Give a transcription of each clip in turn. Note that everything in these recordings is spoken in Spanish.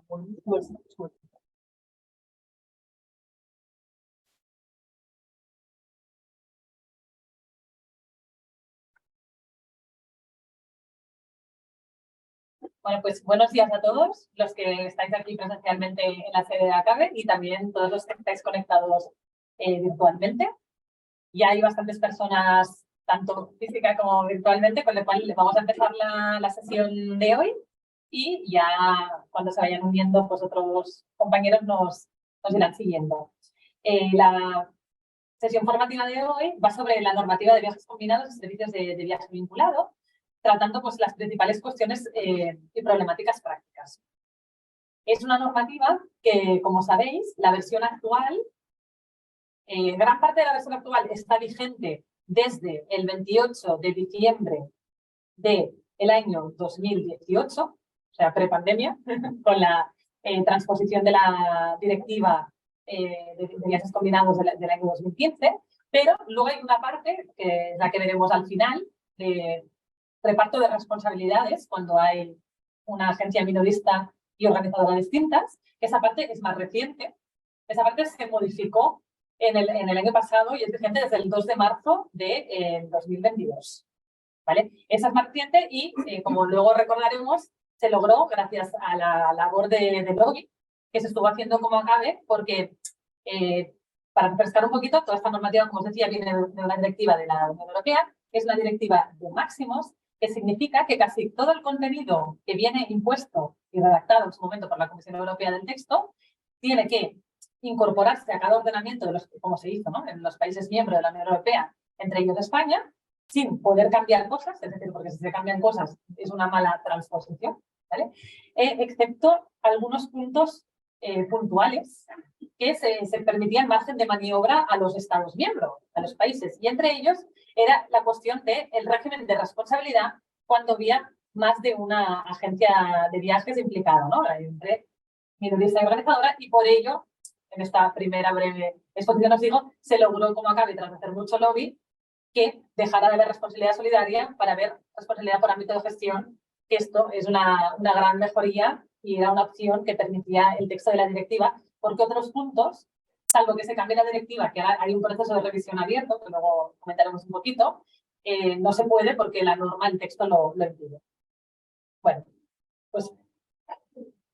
Bueno, pues buenos días a todos los que estáis aquí presencialmente en la sede de ACABE y también todos los que estáis conectados virtualmente. Ya hay bastantes personas, tanto física como virtualmente, con lo cual vamos a empezar la sesión de hoy y ya cuando se vayan uniendo, pues otros compañeros nos irán siguiendo. La sesión formativa de hoy va sobre la normativa de viajes combinados y servicios de viaje vinculado, tratando pues, las principales cuestiones y problemáticas prácticas. Es una normativa que, como sabéis, la versión actual, gran parte de la versión actual está vigente desde el 28 de diciembre del año 2018, o sea, prepandemia, con la transposición de la directiva de viajes combinados del año 2015, pero luego hay una parte, que es la que veremos al final, de reparto de responsabilidades cuando hay una agencia minorista y organizadora distintas. Esa parte es más reciente. Esa parte se modificó en el año pasado y es vigente desde el 2 de marzo de 2022. ¿Vale? Esa es más reciente y, como luego recordaremos, se logró gracias a la labor de lobby que se estuvo haciendo como ACABE, porque para refrescar un poquito, toda esta normativa, como os decía, viene de una directiva de la Unión Europea, es una directiva de máximos, que significa que casi todo el contenido que viene impuesto y redactado en su momento por la Comisión Europea del texto tiene que incorporarse a cada ordenamiento, de los, como se hizo, ¿no?, en los países miembros de la Unión Europea, entre ellos España, sin poder cambiar cosas, es decir, porque si se cambian cosas es una mala transposición, ¿vale? Excepto algunos puntos puntuales que se permitían margen de maniobra a los Estados miembros, a los países, y entre ellos era la cuestión del régimen de responsabilidad cuando había más de una agencia de viajes implicada, ¿no?, entre minorista y organizadora, y por ello, en esta primera breve exposición os digo, se logró como ACABE, tras hacer mucho lobby, que dejara de haber responsabilidad solidaria para haber responsabilidad por ámbito de gestión, que esto es una gran mejoría y era una opción que permitía el texto de la directiva, porque otros puntos, salvo que se cambie la directiva, que hay un proceso de revisión abierto, que luego comentaremos un poquito, no se puede porque la norma, el texto lo impide. Bueno, pues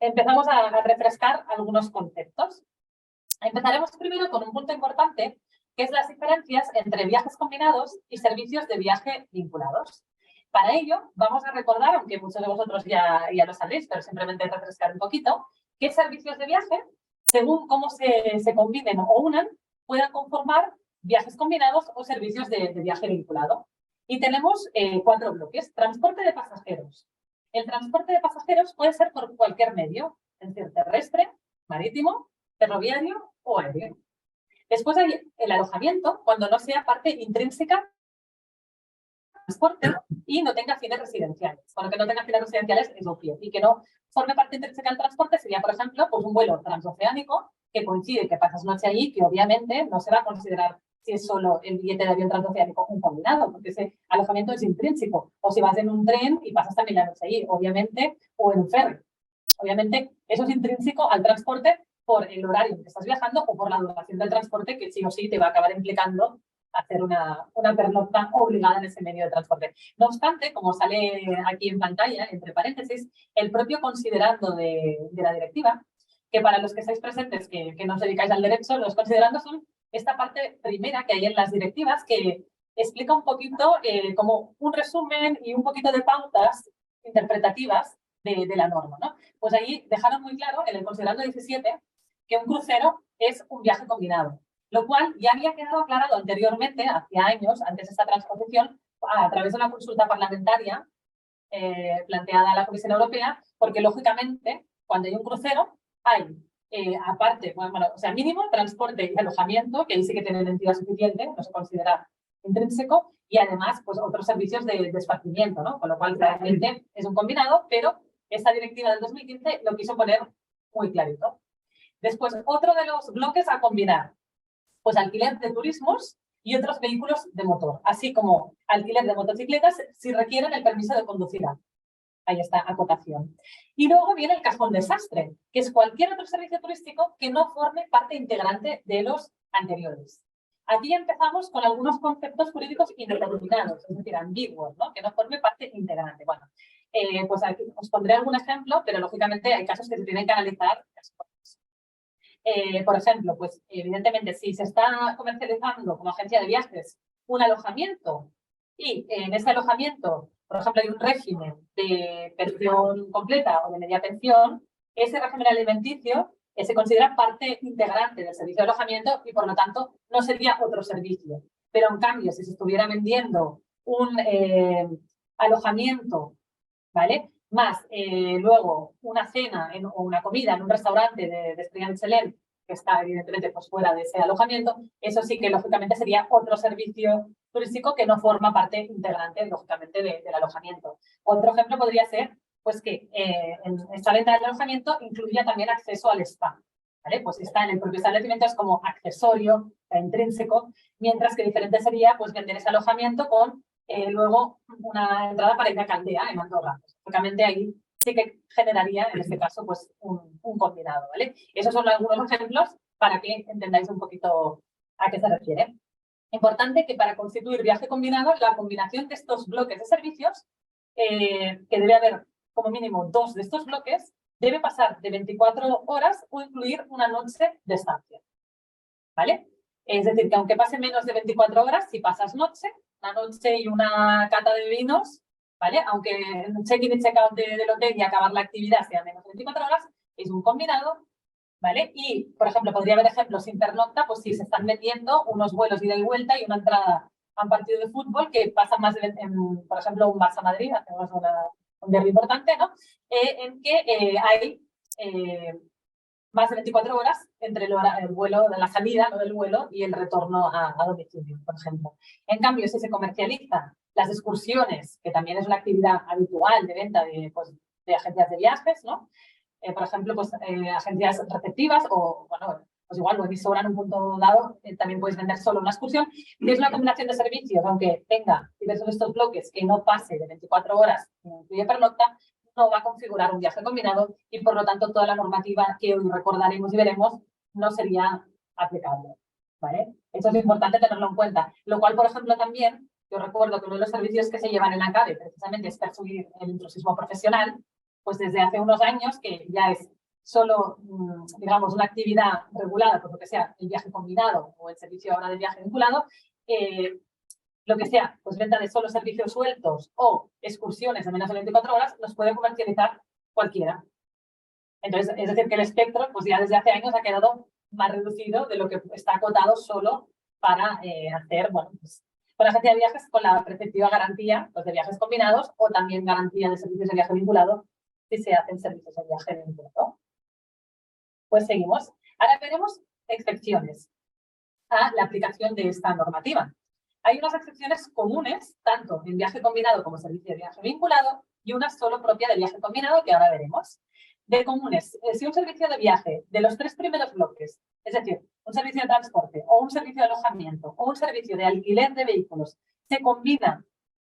empezamos a refrescar algunos conceptos. Empezaremos primero con un punto importante, que es las diferencias entre viajes combinados y servicios de viaje vinculados. Para ello, vamos a recordar, aunque muchos de vosotros ya lo sabéis, pero simplemente refrescar un poquito, qué servicios de viaje, según cómo se combinen o unan, puedan conformar viajes combinados o servicios de viaje vinculado. Y tenemos 4 bloques. Transporte de pasajeros. El transporte de pasajeros puede ser por cualquier medio, es decir, terrestre, marítimo, ferroviario o aéreo. Después hay el alojamiento, cuando no sea parte intrínseca del transporte y no tenga fines residenciales. Cuando que no tenga fines residenciales es obvio. Y que no forme parte intrínseca del transporte sería, por ejemplo, pues un vuelo transoceánico que coincide que pasas noche allí, que obviamente no se va a considerar, si es solo el billete de avión transoceánico, un combinado, porque ese alojamiento es intrínseco. O si vas en un tren y pasas también la noche allí, obviamente, o en un ferry. Obviamente, eso es intrínseco al transporte por el horario en que estás viajando o por la duración del transporte, que sí o sí te va a acabar implicando hacer una pernocta obligada en ese medio de transporte. No obstante, como sale aquí en pantalla, entre paréntesis, el propio considerando de la directiva, que para los que estáis presentes, que no os dedicáis al derecho, los considerandos son esta parte primera que hay en las directivas, que explica un poquito como un resumen y un poquito de pautas interpretativas de la norma, ¿no? Pues ahí dejaron muy claro, en el considerando 17, que un crucero es un viaje combinado, lo cual ya había quedado aclarado anteriormente, hace años, antes de esta transposición, a través de una consulta parlamentaria planteada a la Comisión Europea, porque lógicamente, cuando hay un crucero, hay aparte, o sea, mínimo transporte y alojamiento, que ahí sí que tienen entidad suficiente, no se considera intrínseco, y además, pues otros servicios de esparcimiento, ¿no? Con lo cual, realmente es un combinado, pero esta directiva del 2015 lo quiso poner muy clarito. Después, otro de los bloques a combinar, pues alquiler de turismos y otros vehículos de motor, así como alquiler de motocicletas si requieren el permiso de conducir. Ahí está, acotación. Y luego viene el cajón desastre, que es cualquier otro servicio turístico que no forme parte integrante de los anteriores. Aquí empezamos con algunos conceptos jurídicos indeterminados, es decir, ambiguos, ¿no? Que no forme parte integrante. Bueno, pues aquí os pondré algún ejemplo, pero lógicamente hay casos que se tienen que analizar. Por ejemplo, pues evidentemente si se está comercializando como agencia de viajes un alojamiento y en ese alojamiento, por ejemplo, hay un régimen de pensión completa o de media pensión, ese régimen alimenticio se considera parte integrante del servicio de alojamiento y por lo tanto no sería otro servicio. Pero en cambio, si se estuviera vendiendo un alojamiento, ¿vale? Más luego una cena o una comida en un restaurante de estrella Michelin que está evidentemente pues, fuera de ese alojamiento, eso sí que lógicamente sería otro servicio turístico que no forma parte integrante, lógicamente, del alojamiento. Otro ejemplo podría ser pues que en esta venta del alojamiento incluya también acceso al spa. ¿Vale? Pues está en el propio establecimiento, es como accesorio, intrínseco, mientras que diferente sería pues vender ese alojamiento con luego una entrada para ir a Caldea en Andorra. Lógicamente ahí sí que generaría, en este caso, pues un combinado, ¿vale? Esos son algunos ejemplos para que entendáis un poquito a qué se refiere. Importante que para constituir viaje combinado, la combinación de estos bloques de servicios, que debe haber como mínimo 2 de estos bloques, debe pasar de 24 horas o incluir una noche de estancia, ¿vale? Es decir, que aunque pase menos de 24 horas, si pasas noche, una noche y una cata de vinos, ¿vale? Aunque el check-in y check-out del hotel y acabar la actividad sea menos de 24 horas, es un combinado, ¿vale? Y, por ejemplo, podría haber ejemplos sin pernocta, pues si se están vendiendo unos vuelos ida y vuelta y una entrada a un partido de fútbol que pasa más de, por ejemplo, un Barça-Madrid, hacemos un derbi importante, ¿no? En que hay más de 24 horas entre el vuelo, de la salida, ¿no? del vuelo y el retorno a domicilio, por ejemplo. En cambio, si se comercializan las excursiones, que también es una actividad habitual de venta pues, de agencias de viajes, ¿no? Por ejemplo, pues, agencias receptivas o, bueno, pues igual, o emisora en un punto dado, también puedes vender solo una excursión. Y es una combinación de servicios, aunque tenga diversos de estos bloques que no pase de 24 horas, incluye pernocta, no va a configurar un viaje combinado y, por lo tanto, toda la normativa que hoy recordaremos y veremos no sería aplicable, ¿vale? Eso es importante tenerlo en cuenta. Lo cual, por ejemplo, también, yo recuerdo que uno de los servicios que se llevan en ACABE precisamente es perseguir el intrusismo profesional, pues desde hace unos años, que ya es solo, digamos, una actividad regulada, por lo que sea, el viaje combinado o el servicio ahora de viaje vinculado, lo que sea, pues venta de solo servicios sueltos o excursiones de menos de 24 horas, los puede comercializar cualquiera. Entonces, es decir, que el espectro, pues ya desde hace años ha quedado más reducido de lo que está acotado solo para hacer, bueno, pues con la agencia de viajes con la preceptiva garantía pues, de viajes combinados o también garantía de servicios de viaje vinculado si se hacen servicios de viaje vinculado. Pues seguimos. Ahora veremos excepciones a la aplicación de esta normativa. Hay unas excepciones comunes, tanto en viaje combinado como servicio de viaje vinculado, y una solo propia de viaje combinado que ahora veremos. De comunes, si un servicio de viaje de los 3 primeros bloques, es decir, un servicio de transporte o un servicio de alojamiento o un servicio de alquiler de vehículos, se combina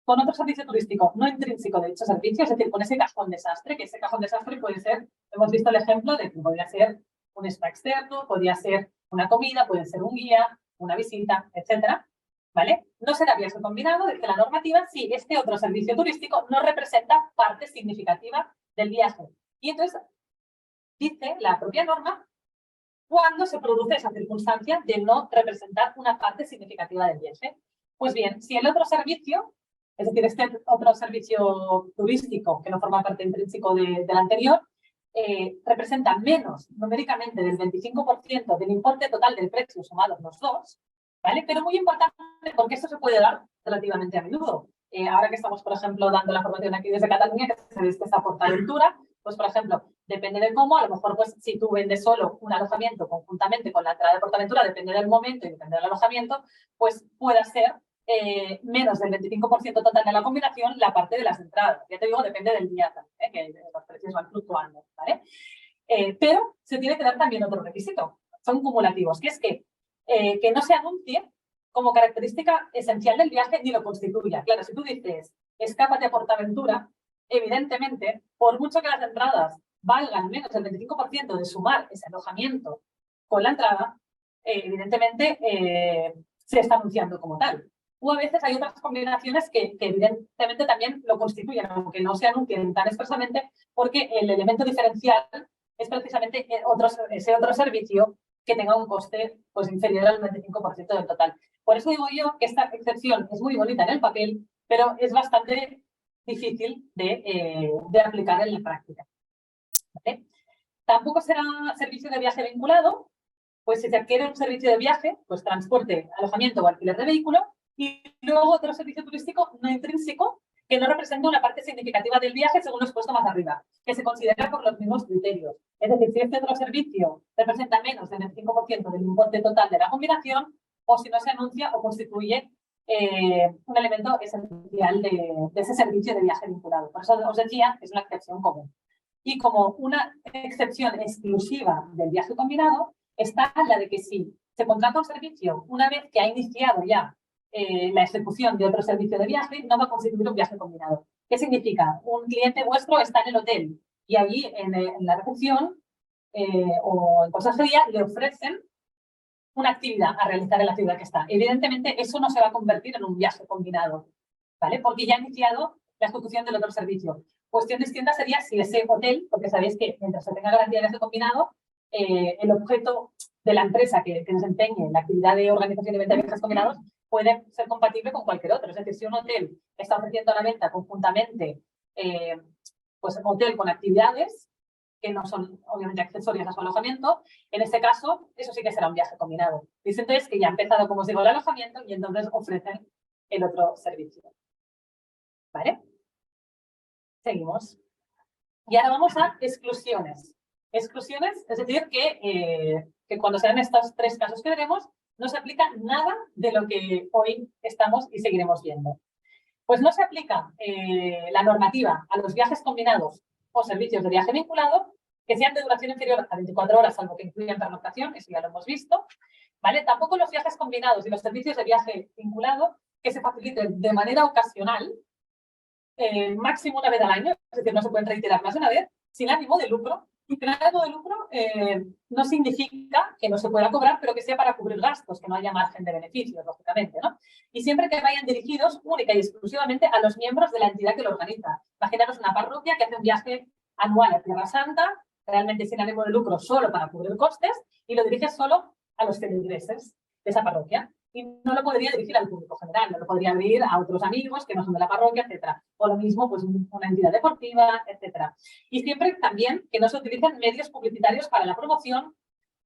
con otro servicio turístico no intrínseco de dicho servicio, es decir, con ese cajón desastre, que ese cajón desastre puede ser, hemos visto el ejemplo de que podría ser un spa externo, podría ser una comida, puede ser un guía, una visita, etcétera, ¿vale? No será viaje combinado, dice la normativa, si este otro servicio turístico no representa parte significativa del viaje. Y entonces, dice la propia norma, cuando se produce esa circunstancia de no representar una parte significativa del viaje. Pues bien, si el otro servicio, es decir, este otro servicio turístico que no forma parte intrínseco del anterior, representa menos numéricamente del 25% del importe total del precio sumados los dos, ¿vale? Pero muy importante porque esto se puede dar relativamente a menudo. Ahora que estamos, por ejemplo, dando la formación aquí desde Cataluña, que se viste esa portaventura, pues, por ejemplo, depende de cómo, a lo mejor, pues, si tú vendes solo un alojamiento conjuntamente con la entrada de portaventura, depende del momento y depende del alojamiento, pues pueda ser menos del 25% total de la combinación la parte de las entradas. Ya te digo, depende del día también, que los precios van fluctuando, ¿vale? Pero se tiene que dar también otro requisito, son cumulativos, que es que no se anuncie como característica esencial del viaje ni lo constituya. Claro, si tú dices, escápate a Portaventura, evidentemente, por mucho que las entradas valgan menos del 25% de sumar ese alojamiento con la entrada, evidentemente se está anunciando como tal. O a veces hay otras combinaciones que evidentemente también lo constituyen, aunque no se anuncien tan expresamente, porque el elemento diferencial es precisamente ese otro servicio que tenga un coste pues, inferior al 25% del total. Por eso digo yo que esta excepción es muy bonita en el papel, pero es bastante difícil de aplicar en la práctica. ¿Vale? Tampoco será servicio de viaje vinculado, pues si se adquiere un servicio de viaje, pues transporte, alojamiento o alquiler de vehículo, y luego otro servicio turístico no intrínseco que no representa una parte significativa del viaje según lo expuesto más arriba, que se considera por los mismos criterios. Es decir, si este otro servicio representa menos del 25% del importe total de la combinación, o si no se anuncia o constituye un elemento esencial de ese servicio de viaje vinculado. Por eso os decía que es una excepción común. Y como una excepción exclusiva del viaje combinado está la de que si se contrata un servicio una vez que ha iniciado ya la ejecución de otro servicio de viaje, no va a constituir un viaje combinado. ¿Qué significa? Un cliente vuestro está en el hotel y allí en la recepción o en consejería le ofrecen una actividad a realizar en la ciudad que está. Evidentemente, eso no se va a convertir en un viaje combinado, ¿vale? Porque ya ha iniciado la ejecución del otro servicio. Cuestión distinta sería si ese hotel, porque sabéis que mientras se tenga garantía de viaje combinado, el objeto de la empresa que desempeñe la actividad de organización y venta de viajes combinados puede ser compatible con cualquier otro. Es decir, si un hotel está ofreciendo a la venta conjuntamente pues hotel con actividades que no son obviamente accesorias a su alojamiento, en este caso, eso sí que será un viaje combinado. Dicen entonces que ya ha empezado, como os digo, el alojamiento y entonces ofrecen el otro servicio. ¿Vale? Seguimos. Y ahora vamos a exclusiones. Exclusiones, es decir, que cuando se dan estos tres casos que veremos, no se aplica nada de lo que hoy estamos y seguiremos viendo. Pues no se aplica la normativa a los viajes combinados o servicios de viaje vinculado que sean de duración inferior a 24 horas, salvo que incluyan pernoctación, eso ya lo hemos visto. ¿Vale? Tampoco los viajes combinados y los servicios de viaje vinculado que se faciliten de manera ocasional, máximo una vez al año, es decir, no se pueden reiterar más de una vez, sin ánimo de lucro. Y tener ánimo de lucro no significa que no se pueda cobrar, pero que sea para cubrir gastos, que no haya margen de beneficios, lógicamente, ¿no? Y siempre que vayan dirigidos única y exclusivamente a los miembros de la entidad que lo organiza. Imaginaros una parroquia que hace un viaje anual a Tierra Santa, realmente sin ánimo de lucro, solo para cubrir costes, y lo dirige solo a los feligreses de esa parroquia. Y no lo podría dirigir al público general, no lo podría abrir a otros amigos que no son de la parroquia, etcétera. O lo mismo, pues una entidad deportiva, etcétera. Y siempre también que no se utilicen medios publicitarios para la promoción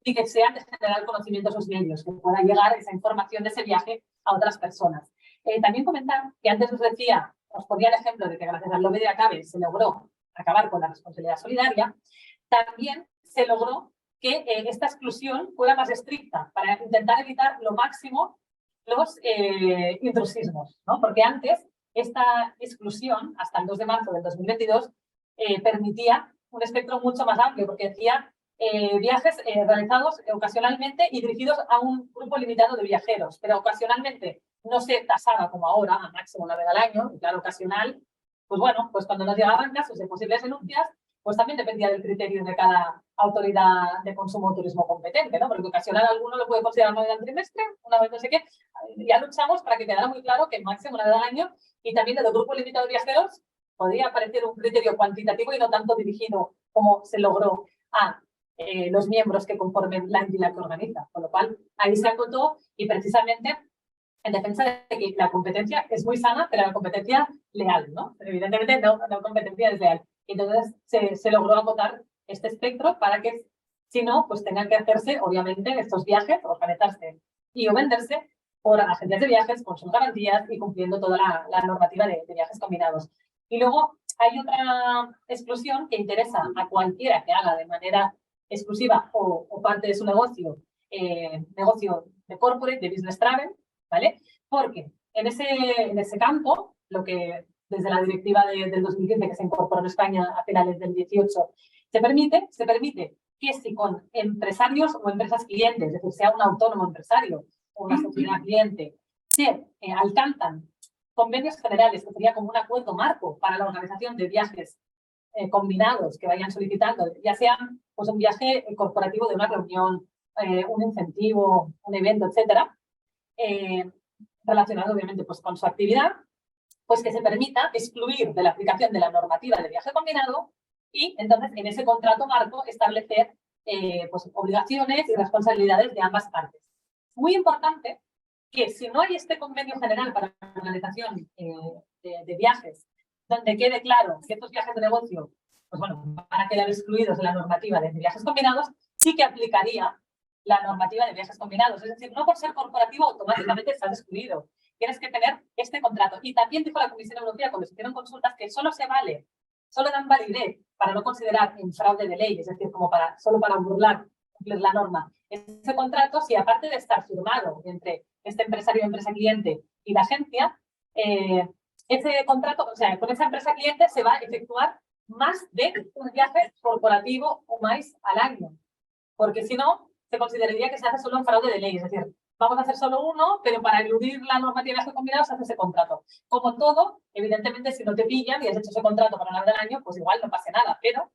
y que sean de generar conocimiento a sus medios, que pueda llegar esa información de ese viaje a otras personas. También comentar que antes os decía, os ponía el ejemplo de que gracias al lobby de ACABE se logró acabar con la responsabilidad solidaria, también se logró que esta exclusión fuera más estricta para intentar evitar lo máximo los intrusismos, ¿no? Porque antes esta exclusión, hasta el 2 de marzo del 2022, permitía un espectro mucho más amplio, porque decía viajes realizados ocasionalmente y dirigidos a un grupo limitado de viajeros, pero ocasionalmente no se tasaba como ahora, a máximo una vez al año, y claro, ocasional, pues bueno, pues cuando nos llegaban casos de posibles denuncias, pues también dependía del criterio de cada autoridad de consumo o turismo competente, ¿no? Porque ocasional alguno lo puede considerar una vez al trimestre, una vez no sé qué. Ya luchamos para que quedara muy claro que máximo una vez al año y también el grupo limitado de viajeros podría aparecer un criterio cuantitativo y no tanto dirigido como se logró a los miembros que conformen la entidad que organiza. Con lo cual, ahí se acotó y precisamente en defensa de que la competencia es muy sana, pero la competencia leal, ¿no? Evidentemente no competencia desleal. Entonces se logró acotar este espectro para que, si no, pues tengan que hacerse, obviamente, estos viajes, organizarse y o venderse por agencias de viajes con sus garantías y cumpliendo toda la normativa de viajes combinados. Y luego hay otra exclusión que interesa a cualquiera que haga de manera exclusiva o parte de su negocio de corporate, de business travel, ¿vale? Porque en ese campo, lo que desde la directiva del 2015 que se incorporó en España a finales del 18, se permite que si con empresarios o empresas clientes, es decir, sea un autónomo empresario o una sociedad cliente, se alcanzan convenios generales, que sería como un acuerdo marco para la organización de viajes combinados que vayan solicitando, ya sean pues, un viaje corporativo de una reunión, un incentivo, un evento, etcétera, relacionado obviamente pues, con su actividad, pues que se permita excluir de la aplicación de la normativa de viaje combinado y entonces en ese contrato marco establecer pues, obligaciones y responsabilidades de ambas partes. Muy importante que si no hay este convenio general para la organización de viajes, donde quede claro que estos viajes de negocio pues bueno, van a quedar excluidos de la normativa de viajes combinados, sí que aplicaría la normativa de viajes combinados. Es decir, no por ser corporativo automáticamente estás excluido. Tienes que tener este contrato. Y también dijo la Comisión Europea, cuando se hicieron consultas, que solo se vale, solo dan validez para no considerar un fraude de ley, es decir, como solo para burlar, cumplir la norma. Ese contrato, si aparte de estar firmado entre este empresario, empresa cliente y la agencia, ese contrato, o sea, con esa empresa cliente se va a efectuar más de un viaje corporativo o más al año. Porque si no, se consideraría que se hace solo un fraude de ley. Es decir, vamos a hacer solo uno, pero para eludir la normativa de viajes combinados se hace ese contrato. Como todo, evidentemente, si no te pillan y has hecho ese contrato para una vez al año, pues igual no pase nada. Pero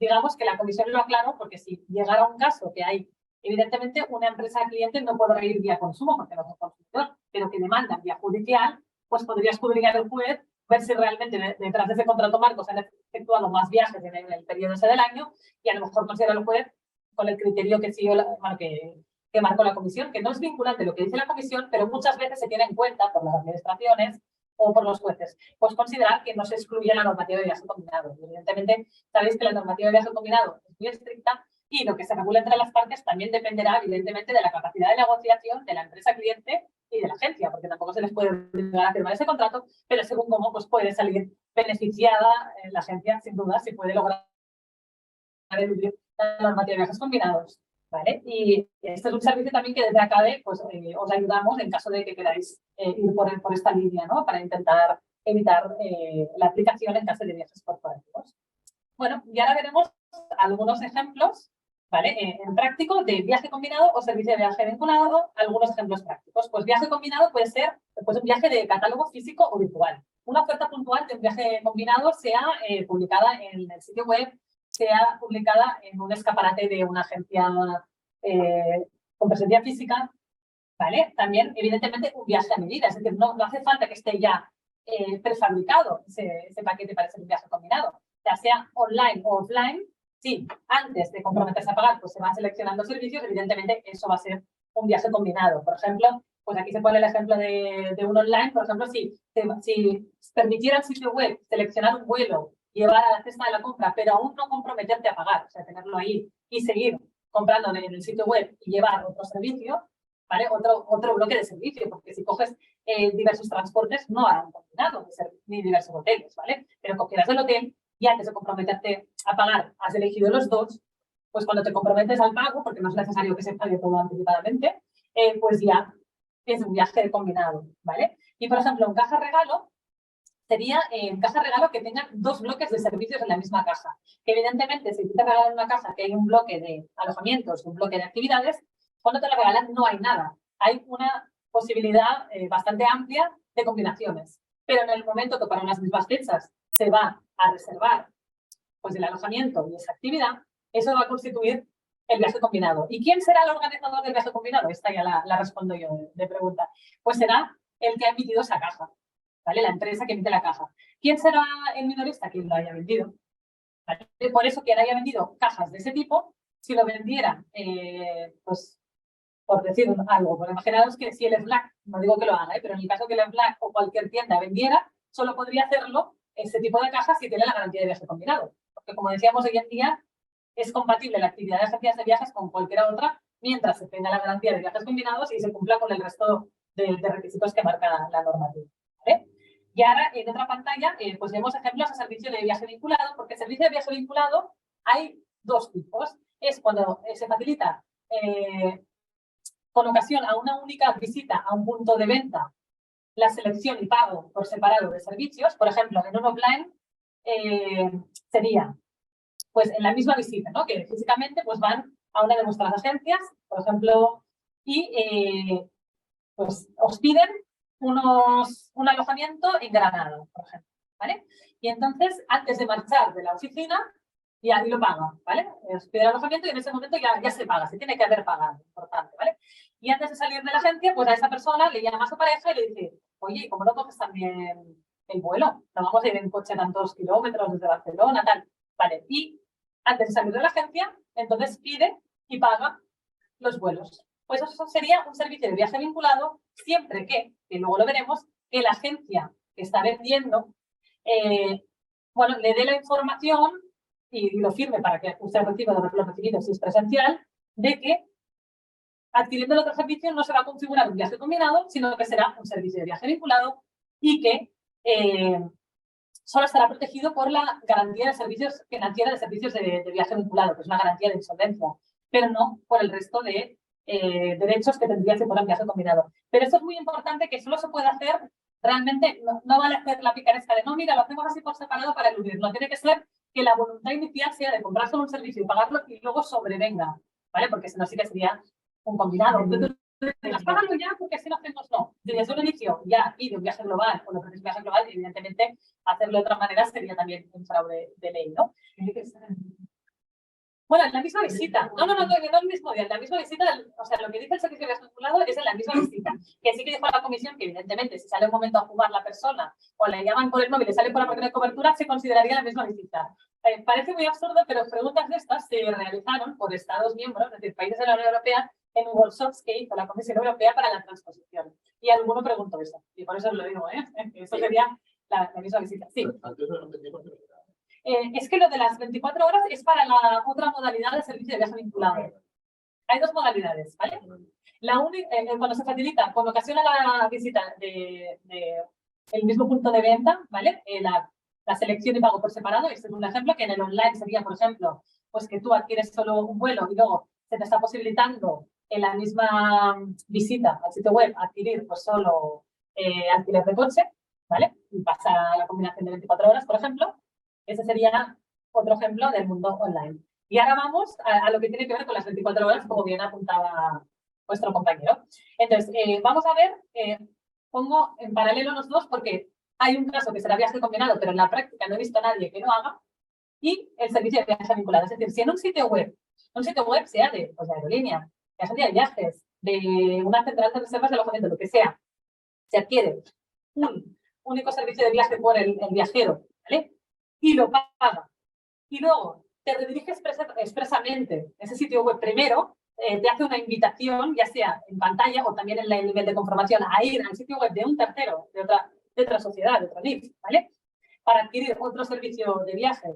digamos que la comisión lo aclaró porque si llegara un caso que hay, evidentemente, una empresa cliente no podrá ir vía consumo porque no es un consumidor, pero que demandan vía judicial, pues podría escudriñar el juez, ver si realmente detrás de ese contrato marco se han efectuado más viajes en el periodo ese del año y a lo mejor considera el juez con el criterio que siguió que marcó la comisión, que no es vinculante lo que dice la comisión, pero muchas veces se tiene en cuenta por las administraciones o por los jueces, pues considerar que no se excluye la normativa de viaje combinado. Evidentemente, sabéis que la normativa de viaje combinado es muy estricta y lo que se regula entre las partes también dependerá, evidentemente, de la capacidad de negociación de la empresa cliente y de la agencia, porque tampoco se les puede obligar a firmar ese contrato, pero según cómo pues puede salir beneficiada la agencia, sin duda, si puede lograr eludir la normativa de viajes combinados. ¿Vale? Y este es un servicio también que desde ACADE pues, os ayudamos en caso de que queráis ir por esta línea, ¿no? Para intentar evitar la aplicación en caso de viajes corporativos. Bueno, y ahora veremos algunos ejemplos, ¿vale? En práctico de viaje combinado o servicio de viaje vinculado, algunos ejemplos prácticos. Pues viaje combinado puede ser pues, un viaje de catálogo físico o virtual. Una oferta puntual de un viaje combinado sea publicada en el sitio web, sea publicada en un escaparate de una agencia con presencia física, ¿vale? También, evidentemente, un viaje a medida, es decir, no hace falta que esté ya prefabricado ese paquete para ser un viaje combinado, ya sea online o offline. Sí, antes de comprometerse a pagar, pues se van seleccionando servicios, evidentemente eso va a ser un viaje combinado. Por ejemplo, pues aquí se pone el ejemplo de un online, por ejemplo, si permitiera el sitio web seleccionar un vuelo, llevar a la cesta de la compra, pero aún no comprometerte a pagar, o sea, tenerlo ahí y seguir comprando en el sitio web y llevar otro servicio, ¿vale? Otro bloque de servicio, porque si coges diversos transportes, no harán combinado, ni diversos hoteles, ¿vale? Pero cogieras el hotel y antes de comprometerte a pagar, has elegido los dos, pues cuando te comprometes al pago, porque no es necesario que se pague todo anticipadamente, pues ya es un viaje combinado, ¿vale? Y, por ejemplo, en caja regalo, sería en caja regalo que tengan dos bloques de servicios en la misma caja. Que evidentemente, si te regalan una caja que hay un bloque de alojamientos, un bloque de actividades, cuando te la regalan no hay nada. Hay una posibilidad bastante amplia de combinaciones. Pero en el momento que para unas mismas fechas se va a reservar pues, el alojamiento y esa actividad, eso va a constituir el viaje combinado. ¿Y quién será el organizador del viaje combinado? Esta ya la respondo yo de pregunta. Pues será el que ha emitido esa caja. ¿Vale? La empresa que emite la caja. ¿Quién será el minorista? Quien lo haya vendido. ¿Vale? Por eso, quien haya vendido cajas de ese tipo, si lo vendiera, pues, por decir algo, pues imaginaos que si el FLAC, no digo que lo haga, pero en el caso que el FLAC o cualquier tienda vendiera, solo podría hacerlo ese tipo de cajas si tiene la garantía de viaje combinado. Porque, como decíamos, hoy en día es compatible la actividad de agencias de viajes con cualquier otra, mientras se tenga la garantía de viajes combinados y se cumpla con el resto de requisitos que marca la normativa. ¿Vale? Y ahora, en otra pantalla, pues vemos ejemplos de servicio de viaje vinculado, porque servicio de viaje vinculado hay dos tipos. Es cuando se facilita con ocasión a una única visita a un punto de venta la selección y pago por separado de servicios. Por ejemplo, en un offline sería pues en la misma visita, ¿no? Que físicamente pues van a una de nuestras agencias, por ejemplo, y pues os piden un alojamiento en Granada, por ejemplo, ¿vale? Y entonces, antes de marchar de la oficina, ya lo paga, ¿vale? Os pide el alojamiento y en ese momento ya se paga, se tiene que haber pagado, importante, ¿vale? Y antes de salir de la agencia, pues a esa persona le llama a su pareja y le dice, oye, ¿cómo no coges también el vuelo? No vamos a ir en coche tantos kilómetros desde Barcelona, tal. Vale, y antes de salir de la agencia, entonces pide y paga los vuelos. Pues eso sería un servicio de viaje vinculado siempre que luego lo veremos, que la agencia que está vendiendo, bueno, le dé la información y lo firme para que usted reciba lo recibido si es presencial, de que adquiriendo el otro servicio no se va a configurar un viaje combinado, sino que será un servicio de viaje vinculado y que solo estará protegido por la garantía de servicios financiera de servicios de viaje vinculado, que es una garantía de insolvencia, pero no por el resto de derechos que tendría si fuera un viaje combinado. Pero esto es muy importante, que solo se puede hacer realmente, no vale hacer la picaresca de no, mira, lo hacemos así por separado para eludir. No, tiene que ser que la voluntad inicial sea de comprar solo un servicio y pagarlo y luego sobrevenga, ¿vale? Porque si no, sí que sería un combinado. Entonces, págalo ya porque si no hacemos no. Desde un inicio ya pide un viaje global o lo que es un viaje global, evidentemente hacerlo de otra manera sería también un fraude de ley, ¿no? Bueno, en la misma visita. No el mismo día. En la misma visita, o sea, lo que dice el servicio de viaje vinculado es en la misma visita. Que sí que dijo la comisión que, evidentemente, si sale un momento a jugar la persona o le llaman por el móvil y sale por la parte de cobertura, se consideraría la misma visita. Parece muy absurdo, pero preguntas de estas se realizaron por Estados miembros, es decir, países de la Unión Europea, en workshops que hizo la Comisión Europea para la transposición. Y alguno preguntó eso. Y por eso os lo digo, ¿eh? Eso sería la misma visita. Sí. Es que lo de las 24 horas es para la otra modalidad de servicio de viaje vinculado. Hay dos modalidades, ¿vale? Cuando se facilita, cuando ocasiona la visita el mismo punto de venta, ¿vale? La selección y pago por separado, este es un ejemplo, que en el online sería, por ejemplo, pues que tú adquieres solo un vuelo y luego se te está posibilitando en la misma visita al sitio web adquirir pues solo alquiler de coche, ¿vale? Y pasa la combinación de 24 horas, por ejemplo. Ese sería otro ejemplo del mundo online. Y ahora vamos a lo que tiene que ver con las 24 horas, como bien apuntaba vuestro compañero. Entonces, vamos a ver, pongo en paralelo los dos porque hay un caso que será viaje combinado, pero en la práctica no he visto a nadie que lo haga, y el servicio de viaje vinculado. Es decir, si en un sitio web sea de aerolínea, de agencia de viajes, de una central de reservas de alojamiento, lo que sea, se adquiere un único servicio de viaje por el viajero, ¿vale? Y lo paga. Y luego te rediriges expresamente a ese sitio web primero, te hace una invitación, ya sea en pantalla o también en el nivel de confirmación, a ir al sitio web de un tercero, de otra sociedad, de otro NIF, ¿vale? Para adquirir otro servicio de viaje.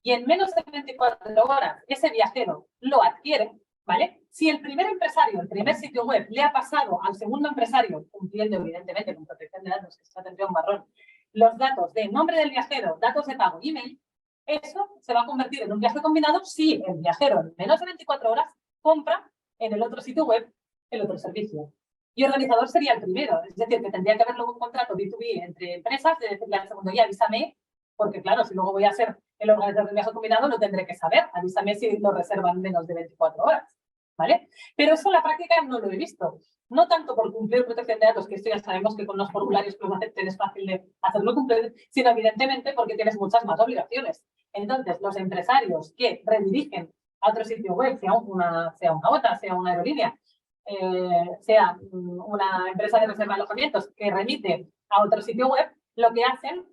Y en menos de 24 horas ese viajero lo adquiere, ¿vale? Si el primer empresario, el primer sitio web, le ha pasado al segundo empresario, cumpliendo evidentemente con protección de datos, que esto tendría un marrón, los datos de nombre del viajero, datos de pago, email, eso se va a convertir en un viaje combinado si el viajero en menos de 24 horas compra en el otro sitio web el otro servicio. Y organizador sería el primero, es decir, que tendría que haber luego un contrato B2B entre empresas de decirle al segundo, ya avísame, porque claro, si luego voy a ser el organizador del viaje combinado, no tendré que saber, avísame si lo reservan menos de 24 horas, ¿vale? Pero eso en la práctica no lo he visto. No tanto por cumplir protección de datos, que esto ya sabemos que con los formularios que los acepten es fácil de hacerlo cumplir, sino evidentemente porque tienes muchas más obligaciones. Entonces, los empresarios que redirigen a otro sitio web, sea una OTA, sea una aerolínea, sea una empresa de reserva de alojamientos que remite a otro sitio web, lo que hacen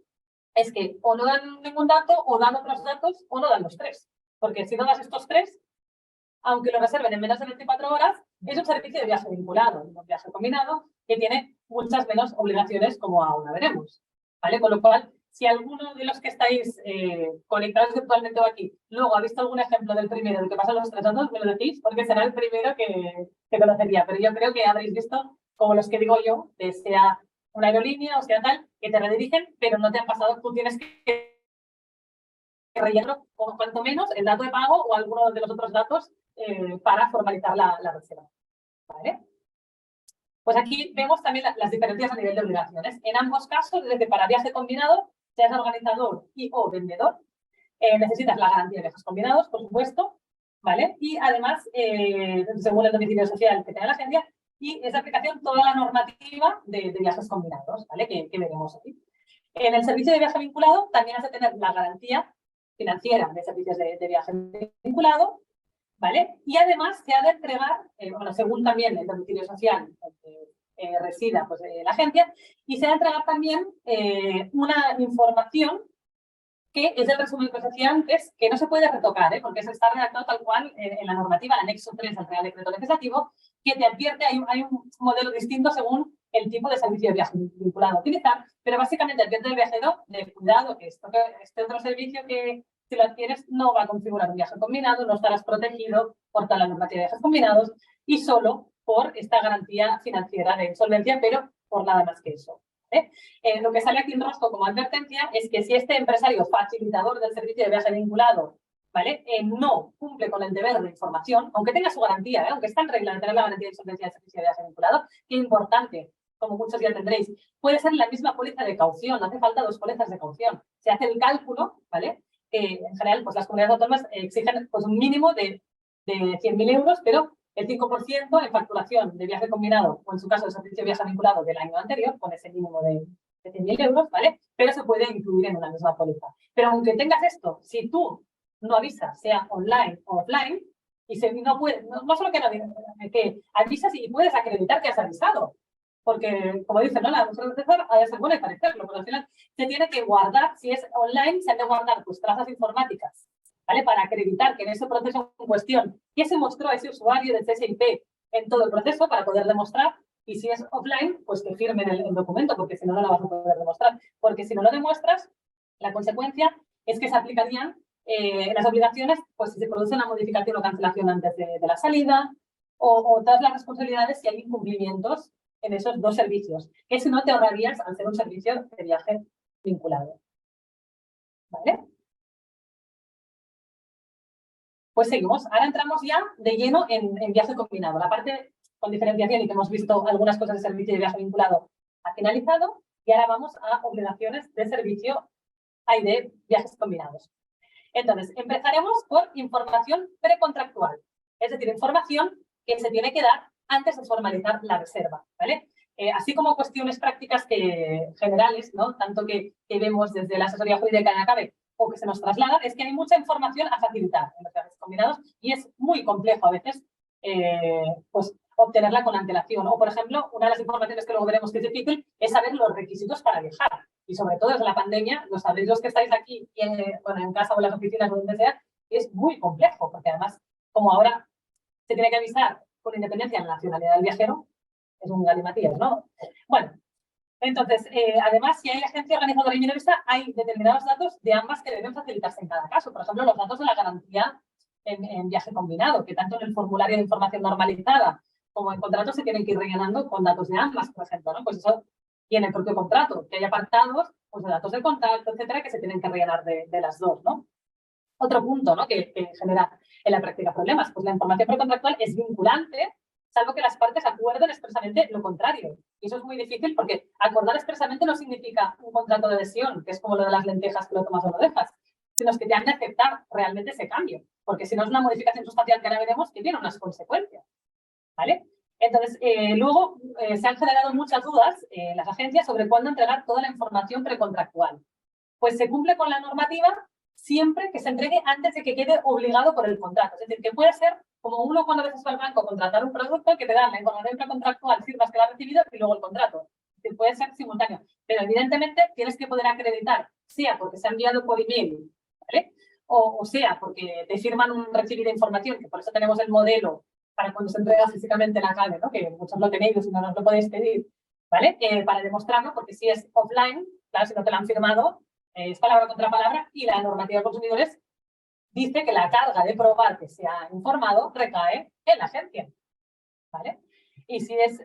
es que o no dan ningún dato, o dan otros datos, o no dan los tres. Porque si no das estos tres, aunque lo reserven en menos de 24 horas, es un servicio de viaje vinculado, un viaje combinado, que tiene muchas menos obligaciones, como ahora veremos. ¿Vale? Con lo cual, si alguno de los que estáis conectados virtualmente o aquí, luego ha visto algún ejemplo del primero, del que pasan los tres datos, me lo decís, porque será el primero que conocería. Pero yo creo que habréis visto, como los que digo yo, que sea una aerolínea o sea tal, que te redirigen, pero no te han pasado, tú tienes que rellenar cuanto menos el dato de pago o alguno de los otros datos para formalizar la reserva. ¿Vale? Pues aquí vemos también las diferencias a nivel de obligaciones. En ambos casos, desde para viaje combinado, seas organizador y o vendedor, necesitas la garantía de viajes combinados, por supuesto, ¿vale? Y además, según el domicilio social que tenga la agencia, y es de aplicación toda la normativa de viajes combinados, ¿vale? Que veremos aquí. En el servicio de viaje vinculado también has de tener la garantía financiera de servicios de viaje vinculado, ¿vale? Y además se ha de entregar, bueno, según también el domicilio social donde resida pues, la agencia, y se ha de entregar también una información que es el resumen que os decía antes, que no se puede retocar, porque se está redactado tal cual en la normativa, el anexo 3 al Real Decreto Legislativo, que te advierte, hay un modelo distinto según el tipo de servicio de viaje vinculado a utilizar, pero básicamente advierte al viajero de cuidado que este otro servicio que si lo adquieres no va a configurar un viaje combinado, no estarás protegido por toda la normativa de viajes combinados y solo por esta garantía financiera de insolvencia, pero por nada más que eso. Lo que sale aquí en rosco como advertencia es que si este empresario facilitador del servicio de viaje vinculado, ¿vale? No cumple con el deber de información, aunque tenga su garantía, aunque está en regla de tener la garantía de insolvencia del servicio de viaje vinculado, que importante, como muchos ya tendréis, puede ser la misma póliza de caución, no hace falta 2 pólizas de caución. Se hace el cálculo, ¿vale? En general, pues las comunidades autónomas exigen pues, un mínimo de 100.000 euros, pero el 5% en facturación de viaje combinado, o en su caso de servicio de viaje vinculado del año anterior, con ese mínimo de 100.000 euros, ¿vale? Pero se puede incluir en una misma póliza. Pero aunque tengas esto, si tú no avisas, sea online o offline, y no puedes, no solo que avisas y puedes acreditar que has avisado, porque, como dicen, ¿no? La mujer de ha de ser buena y parecerlo, pero al final se tiene que guardar, si es online, se han de guardar pues trazas informáticas, ¿vale? Para acreditar que en ese proceso en cuestión, que se mostró a ese usuario del CSIP en todo el proceso para poder demostrar, y si es offline, pues que firmen el documento, porque si no, no lo vas a poder demostrar. Porque si no lo demuestras, la consecuencia es que se aplicarían las obligaciones, pues si se produce una modificación o cancelación antes de la salida, o todas las responsabilidades si hay incumplimientos en esos 2 servicios, que si no te ahorrarías al ser un servicio de viaje vinculado. ¿Vale? Pues seguimos. Ahora entramos ya de lleno en viaje combinado. La parte con diferenciación y que hemos visto algunas cosas de servicio de viaje vinculado ha finalizado y ahora vamos a obligaciones de servicio y de viajes combinados. Entonces, empezaremos por información precontractual, es decir, información que se tiene que dar antes de formalizar la reserva, ¿vale? Así como cuestiones prácticas generales, ¿no? Tanto que vemos desde la asesoría jurídica en ACABE o que se nos traslada, es que hay mucha información a facilitar en los viajes combinados y es muy complejo a veces pues, obtenerla con antelación. O, por ejemplo, una de las informaciones que luego veremos que es difícil es saber los requisitos para viajar. Y sobre todo desde la pandemia, lo sabéis los que estáis aquí bueno, en casa o en las oficinas o donde sea, es muy complejo, porque además, como ahora se tiene que avisar con independencia de la nacionalidad del viajero, es un galimatías, ¿no? Bueno, entonces, además, si hay agencia organizadora y minorista, hay determinados datos de ambas que deben facilitarse en cada caso. Por ejemplo, los datos de la garantía en viaje combinado, que tanto en el formulario de información normalizada como en contrato se tienen que ir rellenando con datos de ambas, por ejemplo, ¿no? Pues eso, y en el propio contrato, que hay apartados pues, de datos de contacto, etcétera, que se tienen que rellenar de las dos, ¿no? Otro punto, ¿no? que genera en la práctica problemas, pues la información precontractual es vinculante, salvo que las partes acuerden expresamente lo contrario. Y eso es muy difícil porque acordar expresamente no significa un contrato de adhesión, que es como lo de las lentejas que lo tomas o lo dejas, sino que te han de aceptar realmente ese cambio, porque si no es una modificación sustancial que ahora veremos que tiene unas consecuencias, ¿vale? Entonces, luego se han generado muchas dudas en las agencias sobre cuándo entregar toda la información precontractual. Pues se cumple con la normativa siempre que se entregue antes de que quede obligado por el contrato. Es decir, que puede ser como uno cuando a veces va al banco a contratar un producto que te dan la información precontractual, firmas que la has recibido y luego el contrato. Es decir, puede ser simultáneo. Pero evidentemente tienes que poder acreditar, sea porque se ha enviado por email, ¿vale? O sea porque te firman un recibido de información, que por eso tenemos el modelo para cuando se entrega físicamente la ACABE, ¿no? Que muchos lo tenéis, si no nos lo podéis pedir, ¿vale? Para demostrarlo, porque si es offline, claro, si no te lo han firmado, es palabra contra palabra y la normativa de consumidores dice que la carga de probar que se ha informado recae en la agencia, ¿vale? Y si es,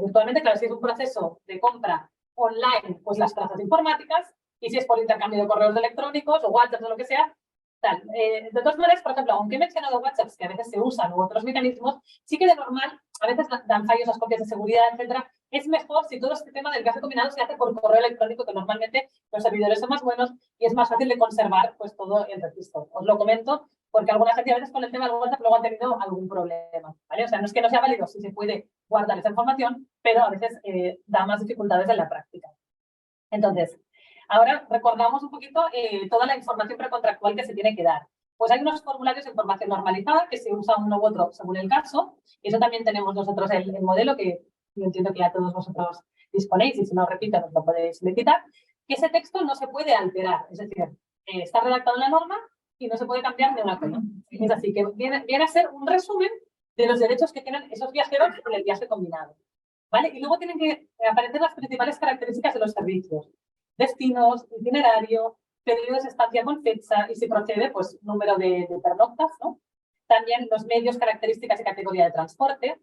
virtualmente, claro, si es un proceso de compra online, pues las trazas informáticas, y si es por intercambio de correos electrónicos o WhatsApp o lo que sea, tal. De todas maneras, por ejemplo, aunque he mencionado WhatsApp, que a veces se usan u otros mecanismos, sí que de normal, a veces dan fallos las copias de seguridad, etcétera. Es mejor si todo este tema del viaje combinado se hace por correo electrónico, que normalmente los servidores son más buenos y es más fácil de conservar pues todo el registro. Os lo comento porque algunas gente a veces con el tema del WhatsApp luego han tenido algún problema, ¿vale? O sea, no es que no sea válido si se puede guardar esa información, pero a veces da más dificultades en la práctica. Entonces, ahora recordamos un poquito toda la información precontractual que se tiene que dar. Pues hay unos formularios de información normalizada que se usa uno u otro según el caso. Y eso también tenemos nosotros el modelo que yo entiendo que ya todos vosotros disponéis y si no, repito, nos lo podéis solicitar. Que ese texto no se puede alterar, es decir, está redactado en la norma y no se puede cambiar de una coma. Es así que viene a ser un resumen de los derechos que tienen esos viajeros en el viaje combinado. ¿Vale? Y luego tienen que aparecer las principales características de los servicios. Destinos, itinerario, periodos de estancia con fecha y si procede, pues número de pernoctas, ¿no? También los medios, características y categoría de transporte,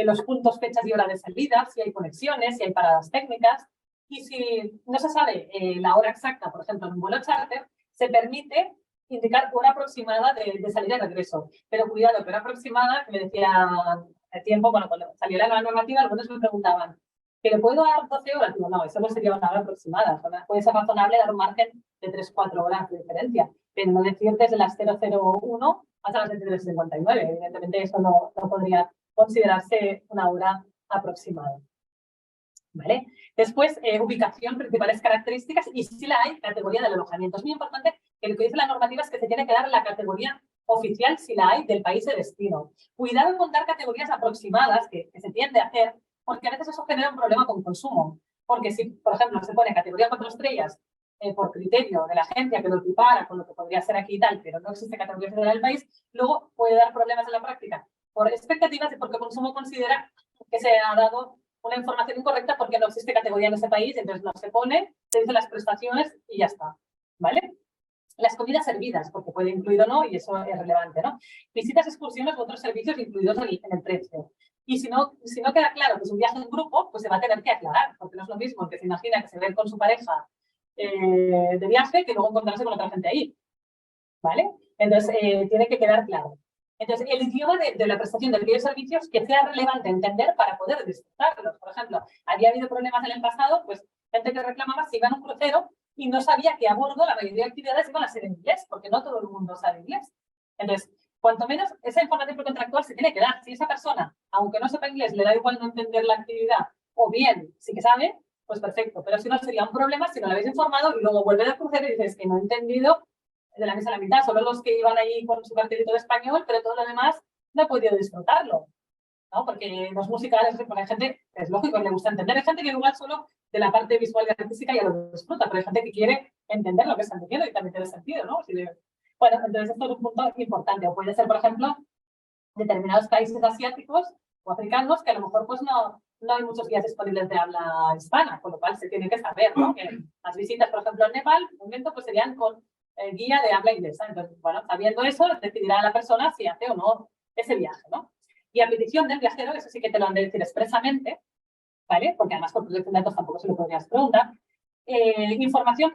los puntos, fechas y hora de salida, si hay conexiones, si hay paradas técnicas. Y si no se sabe la hora exacta, por ejemplo, en un vuelo charter, se permite indicar hora aproximada de salida y regreso. Pero cuidado, que hora aproximada, que me decía hace tiempo, bueno, cuando salió la nueva normativa, algunos me preguntaban, ¿que le puedo dar 12 horas? Digo, no, eso no sería una hora aproximada. Puede ser razonable dar un margen de 3-4 horas de diferencia, pero no decir desde las 001 hasta las 23:59. Evidentemente, eso no podría considerarse una hora aproximada. ¿Vale? Después, ubicación, principales características y si la hay, categoría del alojamiento. Es muy importante que lo que dice la normativa es que se tiene que dar la categoría oficial, si la hay, del país de destino. Cuidado con dar categorías aproximadas, que se tiende a hacer, porque a veces eso genera un problema con consumo. Porque si, por ejemplo, se pone categoría 4 estrellas por criterio de la agencia que lo equipara con lo que podría ser aquí y tal, pero no existe categoría general del país, luego puede dar problemas en la práctica por expectativas y porque el consumo considera que se ha dado una información incorrecta porque no existe categoría en ese país, entonces no se pone, se dice las prestaciones y ya está, ¿vale? Las comidas servidas, porque puede incluir o no, y eso es relevante, ¿no? Visitas, excursiones u otros servicios incluidos en el precio. Y si no queda claro que es un viaje en grupo, pues se va a tener que aclarar, porque no es lo mismo que se imagina que se ve con su pareja de viaje que luego encontrarse con otra gente ahí, ¿vale? Entonces, tiene que quedar claro. Entonces, el idioma de la prestación de aquellos servicios que sea relevante entender para poder disfrutarlos. Por ejemplo, había habido problemas en el pasado, pues gente que reclamaba si iba en un crucero y no sabía que a bordo la mayoría de actividades iban a ser en inglés, porque no todo el mundo sabe inglés. Entonces, cuanto menos esa información precontractual se tiene que dar. Si esa persona, aunque no sepa inglés, le da igual no entender la actividad, o bien sí que sabe, pues perfecto. Pero si no, sería un problema si no lo habéis informado y luego vuelve del crucero y dices que no he entendido de la mesa a la mitad, solo los que iban ahí con su cartelito de español, pero todo lo demás no he podido disfrutarlo, ¿no? Porque los musicales, hay gente, es lógico, le gusta entender, hay gente que igual solo de la parte visual y artística ya lo disfruta, pero hay gente que quiere entender lo que están diciendo y también tiene sentido, ¿no? Bueno, entonces esto es un punto importante, o puede ser, por ejemplo, determinados países asiáticos o africanos que a lo mejor pues no hay muchos guías disponibles de habla hispana, con lo cual se tiene que saber, ¿no? Que las visitas, por ejemplo, en Nepal, un momento, pues serían con guía de habla inglesa. Entonces, bueno, sabiendo eso, decidirá la persona si hace o no ese viaje, ¿no? Y a petición del viajero, eso sí que te lo han de decir expresamente, ¿vale? Porque además por protección de datos tampoco se lo podrías preguntar. Información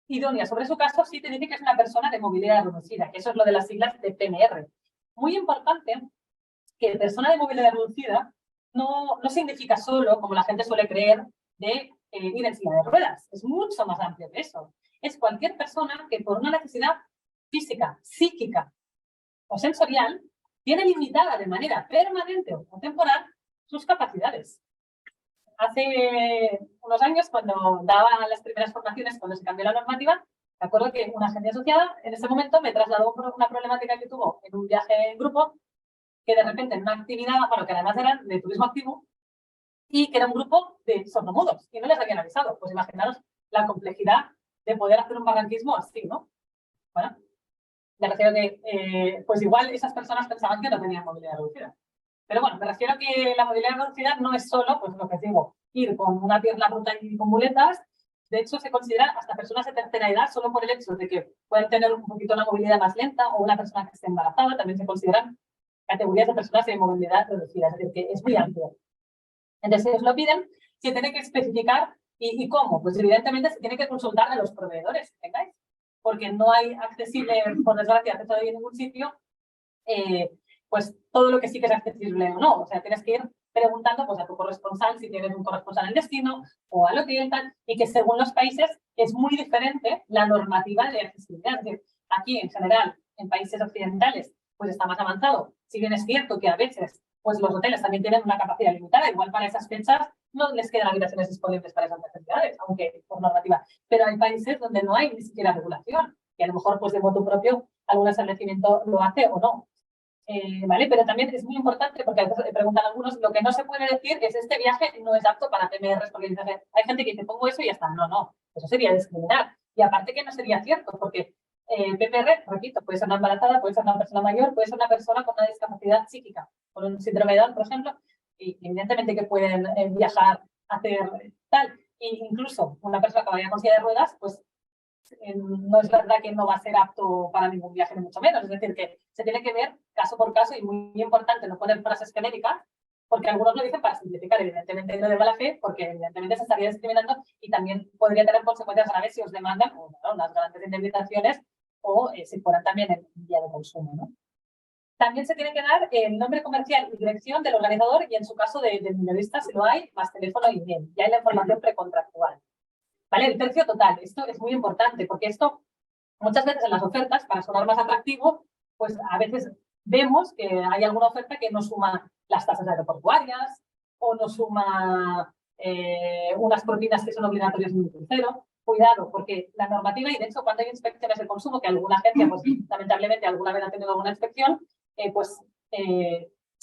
idónea sobre su caso sí te dice que es una persona de movilidad reducida, que eso es lo de las siglas de PMR. Muy importante que persona de movilidad reducida no significa solo, como la gente suele creer, de ir en silla de ruedas. Es mucho más amplio que eso. Es cualquier persona que por una necesidad física, psíquica o sensorial tiene limitada de manera permanente o temporal sus capacidades. Hace unos años, cuando daba las primeras formaciones, cuando se cambió la normativa, me acuerdo que una agencia asociada en ese momento me trasladó una problemática que tuvo en un viaje en grupo, que de repente en una actividad, bueno, que además eran de turismo activo, y que era un grupo de sordomudos, y no les habían avisado. Pues imaginaros la complejidad de poder hacer un barranquismo así, ¿no? Bueno, me refiero que, pues igual esas personas pensaban que no tenían movilidad reducida. Pero bueno, me refiero a que la movilidad reducida no es solo, pues lo que digo, ir con una pierna rota y con muletas. De hecho, se considera hasta personas de tercera edad solo por el hecho de que pueden tener un poquito una movilidad más lenta, o una persona que esté embarazada, también se consideran categorías de personas de movilidad reducida, es decir, que es muy amplio. Entonces, si os lo piden, se tiene que especificar y cómo. Pues evidentemente se tiene que consultar a los proveedores que tengáis, porque no hay accesible, por desgracia, todavía en ningún sitio, pues todo lo que sí que es accesible o no. O sea, tienes que ir preguntando pues, a tu corresponsal, si tienes un corresponsal en destino o al hotel, tal, y que según los países es muy diferente la normativa de accesibilidad. Es decir, aquí en general en países occidentales pues está más avanzado. Si bien es cierto que a veces pues los hoteles también tienen una capacidad limitada, igual para esas fechas no les quedan habitaciones disponibles para esas necesidades, aunque por normativa. Pero hay países donde no hay ni siquiera regulación, y a lo mejor pues de motu propio algún establecimiento lo hace o no. ¿Vale? Pero también es muy importante, porque a veces preguntan algunos, lo que no se puede decir es este viaje no es apto para PMRs, porque hay gente que dice, pongo eso y ya está. No, no, eso sería discriminar. Y aparte que no sería cierto, porque PMR, repito, puede ser una embarazada, puede ser una persona mayor, puede ser una persona con una discapacidad psíquica, con un síndrome de Down, por ejemplo, y evidentemente que pueden viajar, hacer tal. E incluso una persona que vaya con silla de ruedas, pues no es verdad que no va a ser apto para ningún viaje, ni mucho menos. Es decir, que se tiene que ver caso por caso y muy importante no poner frases genéricas, porque algunos lo dicen para simplificar, evidentemente no de mala fe, porque evidentemente se estaría discriminando y también podría tener consecuencias graves si os demandan unas grandes indemnizaciones o si fueran también en vía de consumo, ¿no? También se tiene que dar el nombre comercial y dirección del organizador y en su caso de minorista, si lo hay, más teléfono y email. Ya hay la información precontractual. ¿Vale? El precio total, esto es muy importante porque esto muchas veces en las ofertas, para sonar más atractivo, pues a veces vemos que hay alguna oferta que no suma las tasas aeroportuarias o no suma unas propinas que son obligatorias en un crucero. Cuidado, porque la normativa, y de hecho cuando hay inspecciones de consumo, que alguna agencia, pues lamentablemente alguna vez ha tenido alguna inspección,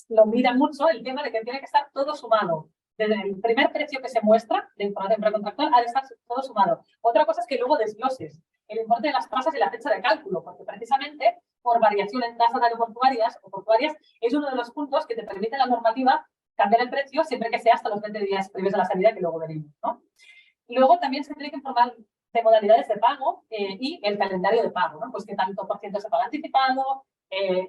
lo miran mucho el tema de que tiene que estar todo sumado. Desde el primer precio que se muestra de información precontractual ha de estar todo sumado. Otra cosa es que luego desgloses el importe de las tasas y la fecha de cálculo, porque precisamente por variación en tasas aeroportuarias o portuarias es uno de los puntos que te permite la normativa cambiar el precio siempre que sea hasta los 20 días previos a la salida, que luego veremos, ¿no? Y luego también se tiene que informar de modalidades de pago y el calendario de pago, ¿no? Pues qué tanto por ciento se paga anticipado,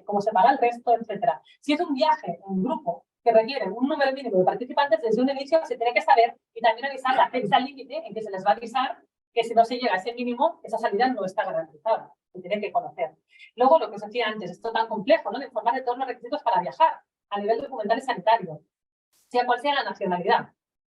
cómo se paga el resto, etcétera. Si es un viaje en grupo que requiere un número mínimo de participantes, desde un inicio se tiene que saber y también avisar la fecha límite en que se les va a avisar que si no se llega a ese mínimo, esa salida no está garantizada. Se tiene que conocer. Luego, lo que os decía antes, esto tan complejo, ¿no? De informar de todos los requisitos para viajar a nivel documental y sanitario, sea cual sea la nacionalidad.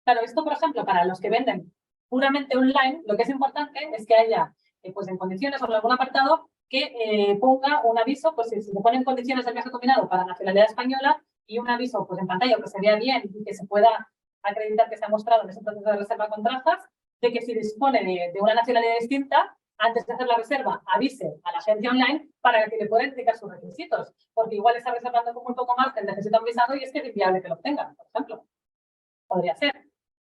Claro, esto, por ejemplo, para los que venden puramente online, lo que es importante es que haya, pues en condiciones o en algún apartado, que ponga un aviso, pues si se ponen condiciones del viaje combinado para nacionalidad española y un aviso pues en pantalla que se vea bien y que se pueda acreditar que se ha mostrado en ese proceso de reserva con trazas, de que si dispone de una nacionalidad distinta, antes de hacer la reserva, avise a la agencia online para que le pueda indicar sus requisitos, porque igual está reservando con muy poco margen, necesita un visado y es que es inviable que lo obtengan, por ejemplo. Podría ser.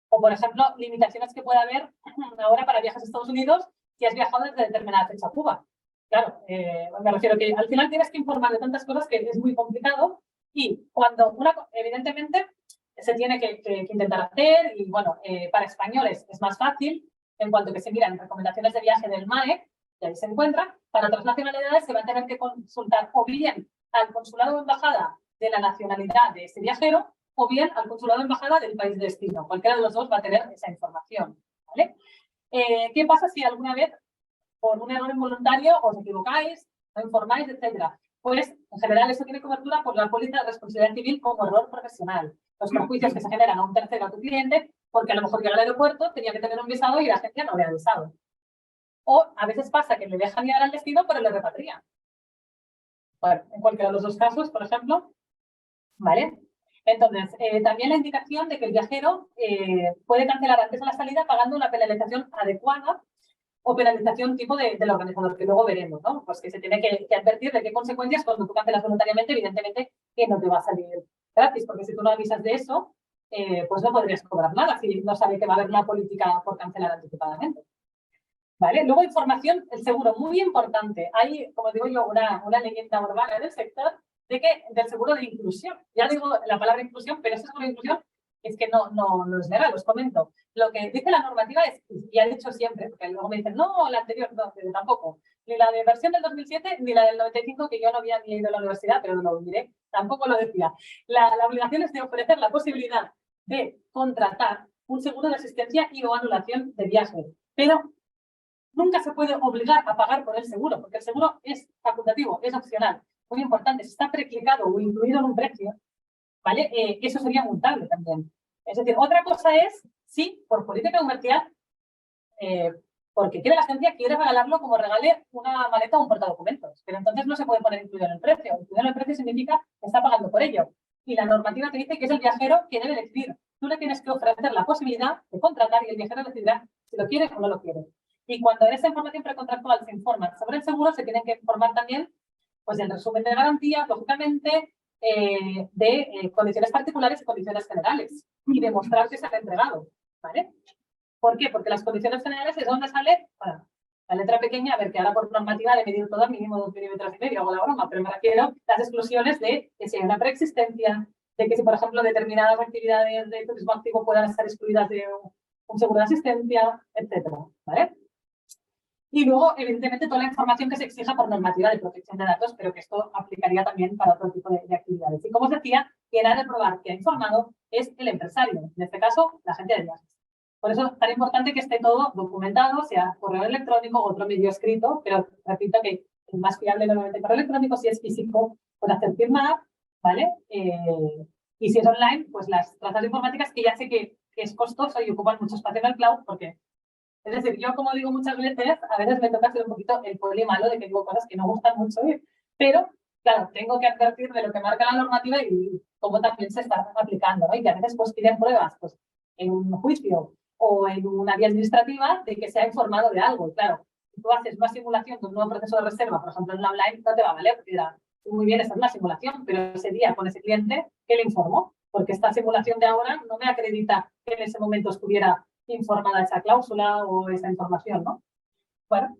O, por ejemplo, limitaciones que pueda haber ahora para viajes a Estados Unidos si has viajado desde determinada fecha a Cuba. Claro, me refiero que al final tienes que informar de tantas cosas que es muy complicado y cuando evidentemente se tiene que intentar hacer y bueno, para españoles es más fácil en cuanto que se miran recomendaciones de viaje del MAE, y ahí se encuentra. Para otras nacionalidades se va a tener que consultar o bien al consulado o embajada de la nacionalidad de ese viajero o bien al consulado o embajada del país de destino. Cualquiera de los dos va a tener esa información. ¿Vale? ¿Qué pasa si alguna vez por un error involuntario os equivocáis, no informáis, etcétera? Pues en general eso tiene cobertura por la póliza de responsabilidad civil como error profesional. Los perjuicios que se generan a un tercero, a tu cliente, porque a lo mejor llega al aeropuerto, tenía que tener un visado y la agencia no le ha avisado. O a veces pasa que le dejan llegar al destino, pero le repatrian. Bueno, en cualquiera de los dos casos, por ejemplo, ¿vale? Entonces, también la indicación de que el viajero puede cancelar antes de la salida pagando una penalización adecuada o penalización tipo del organizador, que luego veremos, ¿no? Pues que se tiene que advertir de qué consecuencias cuando tú cancelas voluntariamente, evidentemente, que no te va a salir gratis, porque si tú no avisas de eso, pues no podrías cobrar nada si no sabe que va a haber una política por cancelar anticipadamente. ¿Vale? Luego, información, el seguro, muy importante. Hay, como digo yo, una leyenda urbana del sector del seguro de inclusión. Ya digo la palabra inclusión, pero ese seguro de inclusión es que no es legal, os comento. Lo que dice la normativa es, y ha dicho siempre, porque luego me dicen, no, la anterior, no, tampoco. Ni la de versión del 2007, ni la del 95, que yo no había ni ido a la universidad, pero no lo diré, tampoco lo decía. La obligación es de ofrecer la posibilidad de contratar un seguro de asistencia y o anulación de viaje. Pero nunca se puede obligar a pagar por el seguro, porque el seguro es facultativo, es opcional. Muy importante, si está preclicado o incluido en un precio, ¿vale? Eso sería multable también. Es decir, otra cosa es si por política comercial porque quiere la agencia, quiere regalarlo como regale una maleta o un portadocumentos, pero entonces no se puede poner incluido en el precio. Incluido en el precio significa que está pagando por ello. Y la normativa te dice que es el viajero quien debe decidir. Tú le tienes que ofrecer la posibilidad de contratar y el viajero decidirá si lo quiere o no lo quiere. Y cuando esa información precontractual se informa sobre el seguro, se tienen que informar también pues, del resumen de garantías, lógicamente, de condiciones particulares y condiciones generales y demostrar que se ha entregado. ¿Vale? ¿Por qué? Porque las condiciones generales es donde sale, bueno, la letra pequeña, a ver, que ahora por normativa de medir todo al mínimo 2,5 milímetros, hago la broma, pero me refiero las exclusiones de que si hay una preexistencia, de que si, por ejemplo, determinadas actividades de turismo activo puedan estar excluidas de un seguro de asistencia, etcétera, ¿vale? Y luego, evidentemente, toda la información que se exija por normativa de protección de datos, pero que esto aplicaría también para otro tipo de actividades. Y como os decía, quien ha de probar que ha informado es el empresario, en este caso, la agencia de viajes. Por eso es tan importante que esté todo documentado, sea correo electrónico o otro medio escrito, pero repito que es más fiable normalmente correo electrónico. Si es físico, puede hacer firmar, ¿vale? Y si es online, pues las trazas informáticas, que ya sé que es costoso y ocupan mucho espacio en el cloud, porque, es decir, yo como digo muchas veces, a veces me toca hacer un poquito el poli malo de que digo cosas que no gustan mucho oír, pero claro, tengo que advertir de lo que marca la normativa y cómo también se está aplicando, ¿no? Y que a veces pues piden pruebas, pues en un juicio o en una vía administrativa de que se ha informado de algo. Y claro, si tú haces una simulación de un nuevo proceso de reserva, por ejemplo, en la online, no te va a valer, porque dirá, muy bien, esta es una simulación, pero ese día con ese cliente, ¿qué le informó? Porque esta simulación de ahora no me acredita que en ese momento estuviera informada esa cláusula o esa información, ¿no? Bueno,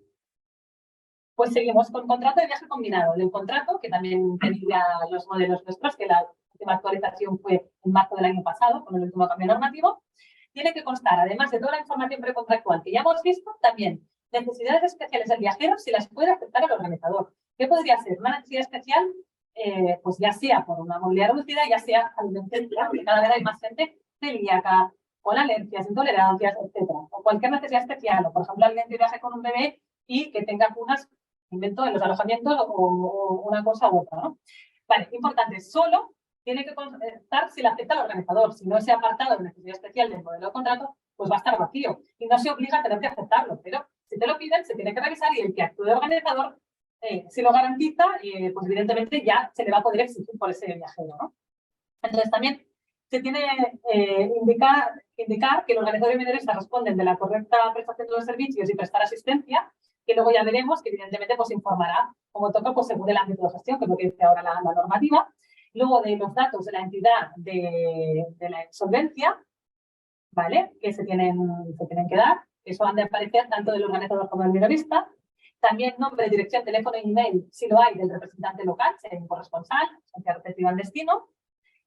pues seguimos con contrato de viaje combinado. El contrato, que también tenía los modelos nuestros, que la última actualización fue en marzo del año pasado, con el último cambio normativo, tiene que constar, además de toda la información precontractual que ya hemos visto, también necesidades especiales del viajero si las puede aceptar el organizador. ¿Qué podría ser? Una necesidad especial, pues ya sea por una movilidad reducida, ya sea alimentaria, porque cada vez hay más gente celíaca, con alergias, intolerancias, etcétera. O cualquier necesidad especial, o por ejemplo, alguien que viaje con un bebé y que tenga cunas, invento, en los alojamientos o una cosa u otra, ¿no? Vale, importante, solo tiene que constar si la acepta el organizador. Si no se ha apartado de necesidad especial del modelo de contrato, pues va a estar vacío y no se obliga a tener que aceptarlo, pero si te lo piden, se tiene que revisar y el que actúe de organizador, si lo garantiza, pues evidentemente ya se le va a poder exigir por ese viajero, ¿no? Entonces también se tiene indicar que el organizador y menores responden de la correcta prestación de los servicios y prestar asistencia, que luego ya veremos que evidentemente pues informará como toca pues según el ámbito de gestión, que es lo que dice ahora la normativa. Luego de los datos de la entidad de la insolvencia, ¿vale? Que se tienen que dar. Eso han de aparecer tanto del organizador como del minorista. También nombre, dirección, teléfono y email, si lo hay, del representante local, sea un corresponsal, agencia receptiva al destino,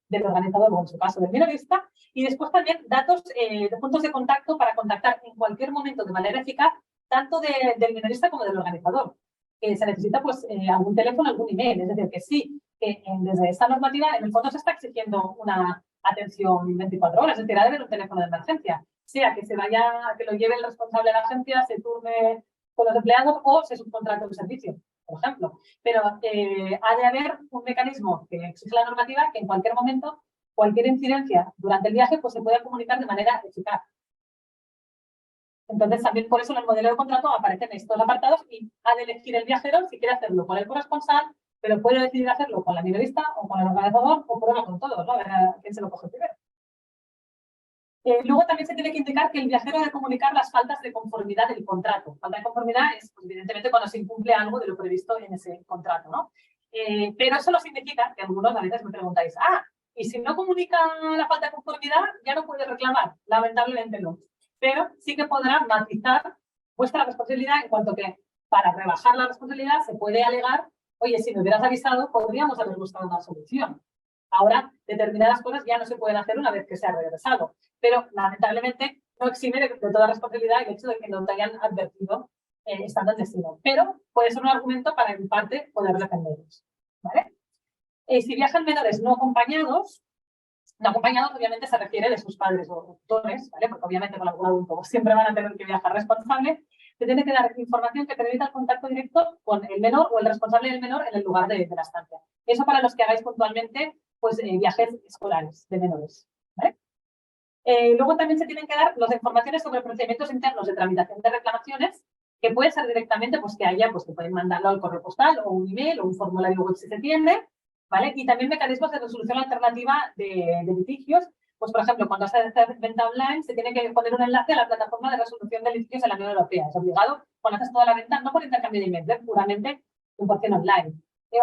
del organizador o en su caso del minorista. Y después también datos de puntos de contacto para contactar en cualquier momento de manera eficaz, tanto del minorista como del organizador. Se necesita pues algún teléfono, algún email. Es decir, que sí, que desde esta normativa en el fondo se está exigiendo una atención 24 horas, es decir, ha de haber un teléfono de emergencia, sea que se vaya, que lo lleve el responsable de la agencia, se turne con los empleados o se subcontrate un servicio, por ejemplo. Pero ha de haber un mecanismo que exige la normativa que en cualquier momento, cualquier incidencia durante el viaje, pues se pueda comunicar de manera eficaz. Entonces, también por eso en el modelo de contrato aparecen estos apartados y ha de elegir el viajero si quiere hacerlo con el corresponsal, pero puede decidir hacerlo con la minorista o con el organizador o prueba con todos, ¿no? A ver a quién se lo coge primero. Luego también se tiene que indicar que el viajero debe comunicar las faltas de conformidad del contrato. Falta de conformidad es, pues, evidentemente, cuando se incumple algo de lo previsto en ese contrato, ¿no? Pero eso no significa que algunos a veces me preguntáis, y si no comunica la falta de conformidad, ya no puede reclamar. Lamentablemente no. Pero sí que podrá matizar vuestra responsabilidad en cuanto que para rebajar la responsabilidad se puede alegar, oye, si me hubieras avisado, podríamos haber buscado una solución. Ahora, determinadas cosas ya no se pueden hacer una vez que se ha regresado, pero lamentablemente no exime de toda responsabilidad el hecho de que no te hayan advertido estando en destino. Pero puede ser un argumento para, en parte, poder defenderlos. ¿Vale? Si viajan menores no acompañados obviamente se refiere de sus padres o tutores, ¿vale? Porque obviamente con algún adulto siempre van a tener que viajar responsable. Se tiene que dar información que permita el contacto directo con el menor o el responsable del menor en el lugar de la estancia. Eso para los que hagáis puntualmente pues, viajes escolares de menores. ¿Vale? Luego también se tienen que dar las informaciones sobre procedimientos internos de tramitación de reclamaciones, que puede ser directamente, pues que haya, pues que pueden mandarlo al correo postal o un email o un formulario web si se tiene, ¿vale? Y también mecanismos de resolución alternativa de litigios. Pues, por ejemplo, cuando se hace venta online, se tiene que poner un enlace a la plataforma de resolución de litigios en la Unión Europea. Es obligado cuando haces toda la venta, no por intercambio de emails, puramente 100% online.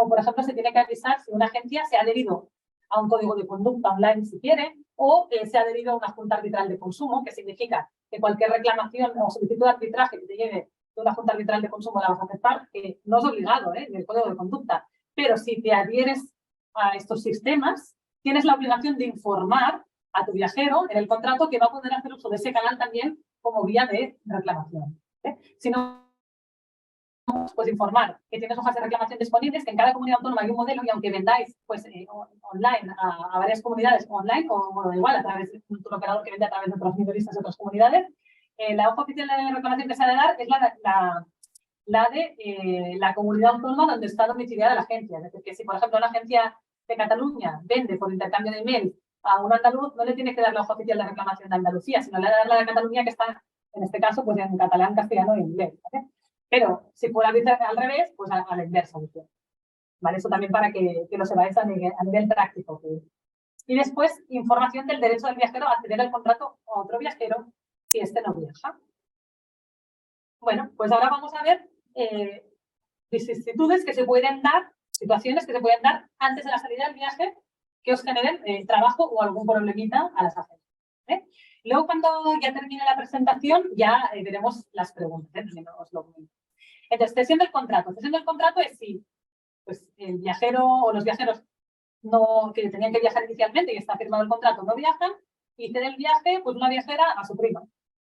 O, por ejemplo, se tiene que avisar si una agencia se ha adherido a un código de conducta online si quiere, o se ha adherido a una junta arbitral de consumo, que significa que cualquier reclamación o solicitud de arbitraje que te llegue de una junta arbitral de consumo la vas a aceptar, que no es obligado en el código de conducta. Pero si te adhieres a estos sistemas, tienes la obligación de informar a tu viajero en el contrato que va a poder hacer uso de ese canal también como vía de reclamación. Si no, pues informar que tienes hojas de reclamación disponibles, que en cada comunidad autónoma hay un modelo y aunque vendáis pues, online a varias comunidades online o igual a través de un operador que vende a través de otros minoristas de otras comunidades, la hoja oficial de reclamación que se ha de dar es la de la comunidad autónoma donde está domiciliada la agencia. Es decir, que si por ejemplo una agencia de Cataluña vende por intercambio de email a un andaluz, no le tiene que dar la hoja oficial de reclamación de Andalucía, sino le da la de Cataluña que está, en este caso, pues en catalán, castellano e inglés. ¿Vale? Pero si fuera al revés, pues a la inversa. ¿Vale? Eso también para que lo sepáis a nivel práctico. Y después, información del derecho del viajero a acceder al contrato a otro viajero si este no viaja. Bueno, pues ahora vamos a ver vicisitudes que se pueden dar, situaciones que se pueden dar antes de la salida del viaje que os generen trabajo o algún problemita a las agencias. Luego, cuando ya termine la presentación, ya veremos las preguntas. Os lo comento. Entonces, cesión del contrato. Cesión del contrato es si pues, el viajero o los viajeros que tenían que viajar inicialmente y está firmado el contrato no viajan y cede el viaje pues una viajera a su prima.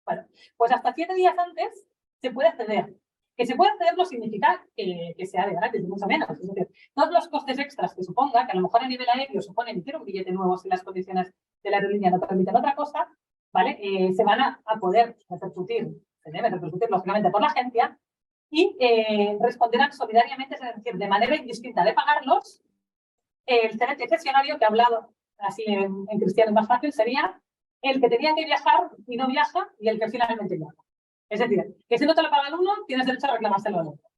Bueno, pues hasta 7 días antes se puede ceder. Que se pueda ceder no significa que sea de gratis, mucho menos. Es decir, todos los costes extras que suponga, que a lo mejor a nivel aéreo supone emitir un billete nuevo si las condiciones de la aerolínea no permiten otra cosa, ¿vale? Se van a poder repercutir, se debe repercutir lógicamente por la agencia y responderán solidariamente, es decir, de manera indistinta de pagarlos. El cedente cesionario, que he hablado así en cristiano más fácil, sería el que tenía que viajar y no viaja y el que finalmente viaja. Es decir, que si no te lo paga el uno, tienes derecho a reclamárselo al otro.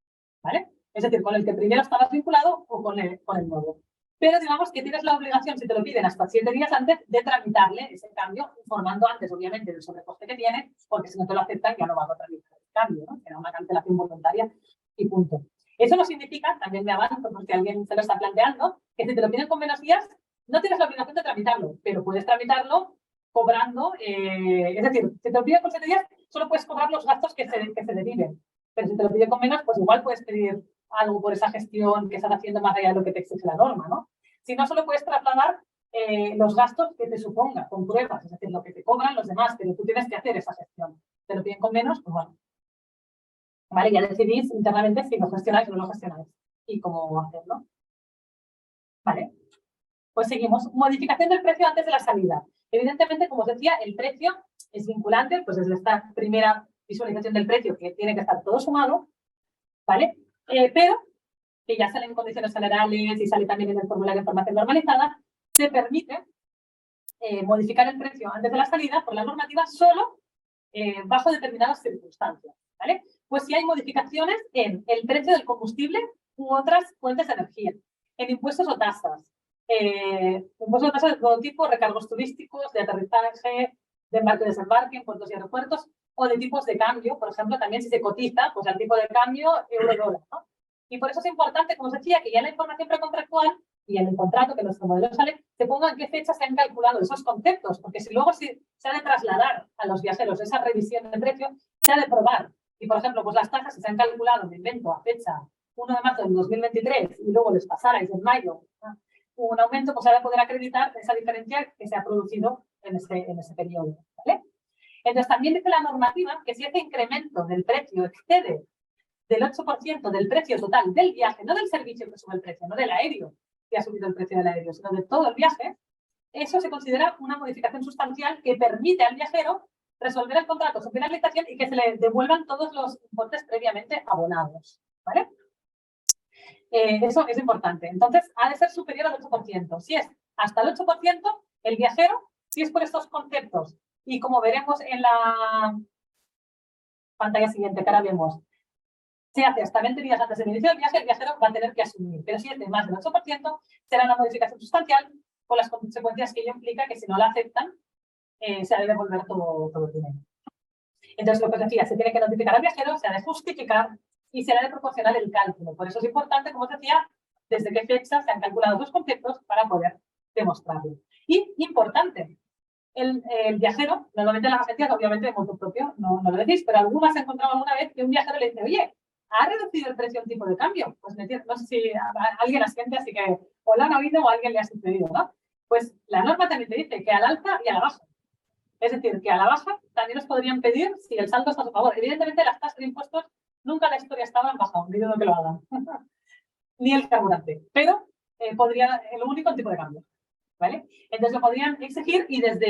¿Vale? Es decir, con el que primero estabas vinculado o con el nuevo. Pero digamos que tienes la obligación, si te lo piden hasta 7 días antes, de tramitarle ese cambio, informando antes, obviamente, del sobrecoste que tiene, porque si no te lo aceptan ya no vas a tramitar el cambio, ¿no? Será una cancelación voluntaria y punto. Eso no significa, también me avanzo, por si alguien se lo está planteando, que si te lo piden con menos días, no tienes la obligación de tramitarlo, pero puedes tramitarlo cobrando, es decir, si te lo piden con 7 días, solo puedes cobrar los gastos que se deriven. Pero si te lo piden con menos, pues igual puedes pedir algo por esa gestión que están haciendo más allá de lo que te exige la norma, ¿no? Si no, solo puedes trasladar los gastos que te suponga con pruebas, es decir, lo que te cobran los demás, pero tú tienes que hacer esa gestión. Te lo piden con menos, pues bueno. Vale, ya decidís internamente si lo gestionáis o no lo gestionáis y cómo hacerlo. Vale, pues seguimos. Modificación del precio antes de la salida. Evidentemente, como os decía, el precio es vinculante, pues es esta primera visualización del precio que tiene que estar todo sumado, ¿vale? Pero que ya salen condiciones generales y sale también en el formulario de información normalizada, se permite modificar el precio antes de la salida por la normativa solo bajo determinadas circunstancias, ¿vale? Pues si hay modificaciones en el precio del combustible u otras fuentes de energía, en impuestos o tasas, impuestos o tasas de todo tipo, recargos turísticos, de aterrizaje, de embarque y desembarque en puertos y aeropuertos, o de tipos de cambio, por ejemplo, también si se cotiza, pues el tipo de cambio euro-dólar, ¿no? Y por eso es importante, como os decía, que ya en la información precontractual y en el contrato que nuestro modelo sale, se ponga en qué fecha se han calculado esos conceptos, porque si luego se ha de trasladar a los viajeros esa revisión de precio, se ha de probar. Y, por ejemplo, pues las tasas se han calculado, me invento, a fecha 1 de marzo del 2023 y luego les pasarais en mayo un aumento, pues se ha de poder acreditar esa diferencia que se ha producido en ese periodo, ¿vale? Entonces, también dice la normativa que si ese incremento del precio excede del 8% del precio total del viaje, no del servicio que sube el precio, no del aéreo que ha subido el precio del aéreo, sino de todo el viaje, eso se considera una modificación sustancial que permite al viajero resolver el contrato, su finalización y que se le devuelvan todos los importes previamente abonados, ¿vale? Eso es importante. Entonces, ha de ser superior al 8%. Si es hasta el 8%, el viajero, si es por estos conceptos Y como veremos en la pantalla siguiente, que ahora vemos, si hace hasta 20 días antes del inicio del viaje, el viajero va a tener que asumir. Pero si es de más del 8%, será una modificación sustancial con las consecuencias que ello implica, que si no la aceptan, se ha de devolver todo el dinero. Entonces, lo que os decía, se tiene que notificar al viajero, se ha de justificar y se ha de proporcionar el cálculo. Por eso es importante, como os decía, desde qué fecha se han calculado los conceptos para poder demostrarlo. Y, importante, el viajero, normalmente en las agencias, obviamente de motu propio, no lo decís, pero algunas se encontrado alguna vez que un viajero le dice, oye, ¿ha reducido el precio el tipo de cambio? Pues no sé si alguien asiente, así que o lo han oído o a alguien le ha sucedido, ¿no? Pues la norma también te dice que al alza y a la baja. Es decir, que a la baja también nos podrían pedir si el saldo está a su favor. Evidentemente, las tasas de impuestos nunca en la historia estaban bajando, ni dudo que lo hagan. Ni el carburante. Pero podría, el único tipo de cambio. ¿Vale? Entonces lo podrían exigir y desde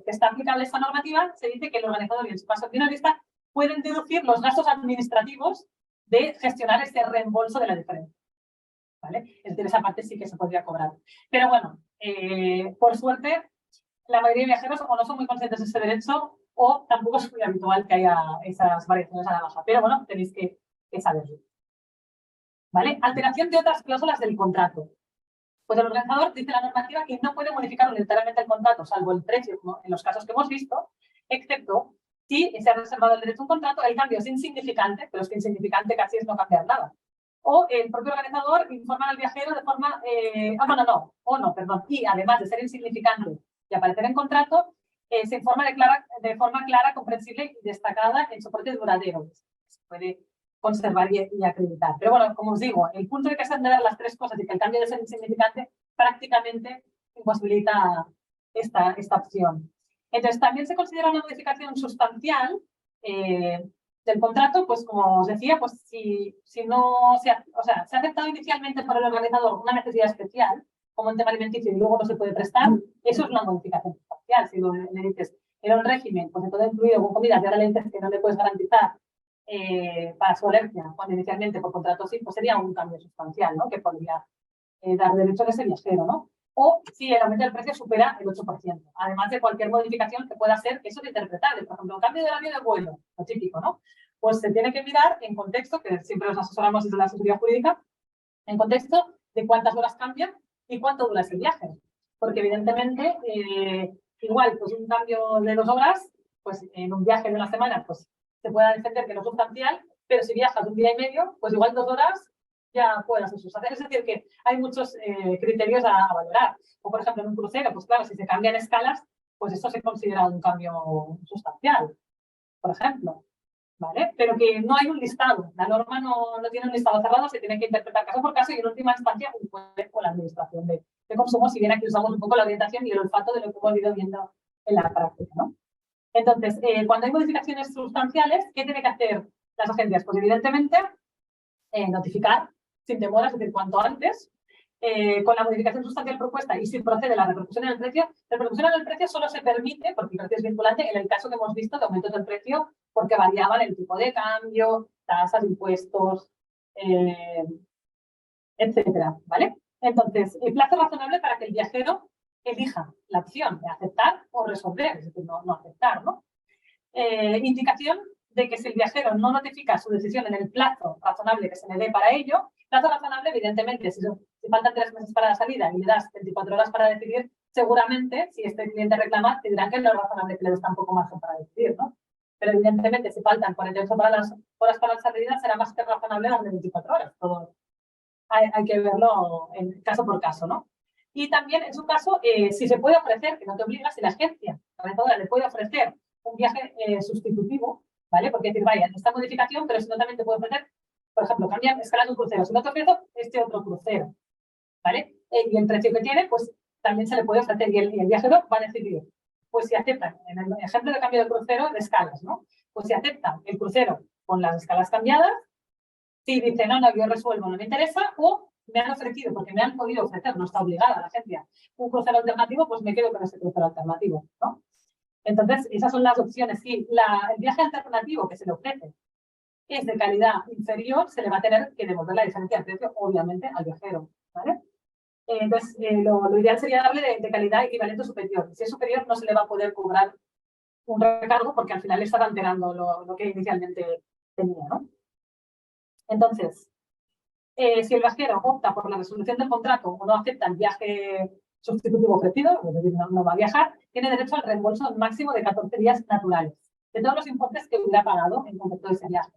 que está aplicable esta normativa se dice que el organizador y en su caso finalista pueden deducir los gastos administrativos de gestionar este reembolso de la diferencia. ¿Vale? Es decir, esa parte sí que se podría cobrar. Pero bueno, por suerte, la mayoría de viajeros o no son muy conscientes de ese derecho o tampoco es muy habitual que haya esas variaciones a la baja. Pero bueno, tenéis que saberlo. ¿Vale? Alteración de otras cláusulas del contrato. Pues el organizador dice la normativa que no puede modificar unilateralmente el contrato, salvo el precio, como en los casos que hemos visto, excepto si se ha reservado el derecho a un contrato, el cambio es insignificante, pero es que insignificante casi es no cambiar nada. O el propio organizador informa al viajero de forma... Y además de ser insignificante y aparecer en contrato, se informa de forma clara, comprensible y destacada en soporte duradero. Se puede conservar y acreditar. Pero bueno, como os digo, el punto de que se han de dar las tres cosas y que el cambio de ser insignificante prácticamente imposibilita esta opción. Entonces, también se considera una modificación sustancial del contrato, pues como os decía, pues si no se ha, se ha aceptado inicialmente por el organizador una necesidad especial, como un tema alimenticio y luego no se puede prestar, eso es una modificación sustancial. Si le dices, era un régimen, pues se puede incluir con comidas y ahora le dices que no le puedes garantizar para su alergia, cuando inicialmente por contrato sí, pues sería un cambio sustancial, ¿no? Que podría dar derecho a ese viajero, ¿no? O si el aumento del precio supera el 8%, además de cualquier modificación que pueda ser eso de interpretable. Por ejemplo, un cambio de horario de vuelo, lo típico, ¿no? Pues se tiene que mirar en contexto, que siempre nos asesoramos desde la asesoría jurídica, en contexto de cuántas horas cambian y cuánto dura ese viaje. Porque evidentemente, igual, pues un cambio de 2 horas, pues en un viaje de una semana, pues se pueda defender que no es sustancial, pero si viajas un día y medio, pues igual 2 horas ya puede ser sustancial. Es decir, que hay muchos criterios a valorar. O, por ejemplo, en un crucero, pues claro, si se cambian escalas, pues eso se considera un cambio sustancial, por ejemplo. ¿Vale? Pero que no hay un listado. La norma no tiene un listado cerrado, se tiene que interpretar caso por caso y en última instancia puede con la administración de consumo, si bien aquí usamos un poco la orientación y el olfato de lo que hemos ido viendo en la práctica, ¿no? Entonces, cuando hay modificaciones sustanciales, ¿qué tiene que hacer las agencias? Pues evidentemente notificar sin demora, es decir, cuanto antes, con la modificación sustancial propuesta y si procede la repercusión en el precio. La repercusión en el precio solo se permite, porque el precio es vinculante, en el caso que hemos visto de aumentos del precio, porque variaban el tipo de cambio, tasas, impuestos, etcétera, ¿vale? Entonces, el plazo razonable para que el viajero elija la opción de aceptar o resolver, es decir, no aceptar, ¿no? Indicación de que si el viajero no notifica su decisión en el plazo razonable que se le dé para ello, plazo razonable, evidentemente, si faltan 3 meses para la salida y le das 24 horas para decidir, seguramente, si este cliente reclama, te dirán que no es razonable que le des tan poco margen para decidir, ¿no? Pero evidentemente, si faltan 48 horas para la salida, será más que razonable darle 24 horas. Todo hay que verlo en caso por caso, ¿no? Y también, en su caso, si se puede ofrecer, que no te obliga, si la agencia organizadora le puede ofrecer un viaje sustitutivo, ¿vale? Porque decir, vaya, esta modificación, pero si no también te puede ofrecer, por ejemplo, cambiar escala de un crucero. Si no te ofrezco, este otro crucero, ¿vale? Y el precio que tiene, pues también se le puede ofrecer y el viajero va a decidir. Pues si aceptan, en el ejemplo de cambio de crucero, de escalas, ¿no? Pues si aceptan el crucero con las escalas cambiadas, si dice, no, yo resuelvo, no me interesa, o me han ofrecido, porque me han podido ofrecer, no está obligada la agencia, un crucero alternativo, pues me quedo con ese crucero alternativo, ¿no? Entonces, esas son las opciones. Si el viaje alternativo que se le ofrece es de calidad inferior, se le va a tener que devolver la diferencia de precio, obviamente, al viajero, ¿vale? Entonces, lo ideal sería darle de calidad equivalente o superior. Si es superior, no se le va a poder cobrar un recargo porque al final le estás alterando lo que inicialmente tenía, ¿no? Entonces, si el viajero opta por la resolución del contrato o no acepta el viaje sustitutivo ofrecido, es decir, no va a viajar, tiene derecho al reembolso máximo de 14 días naturales de todos los importes que hubiera pagado en concepto de ese viaje.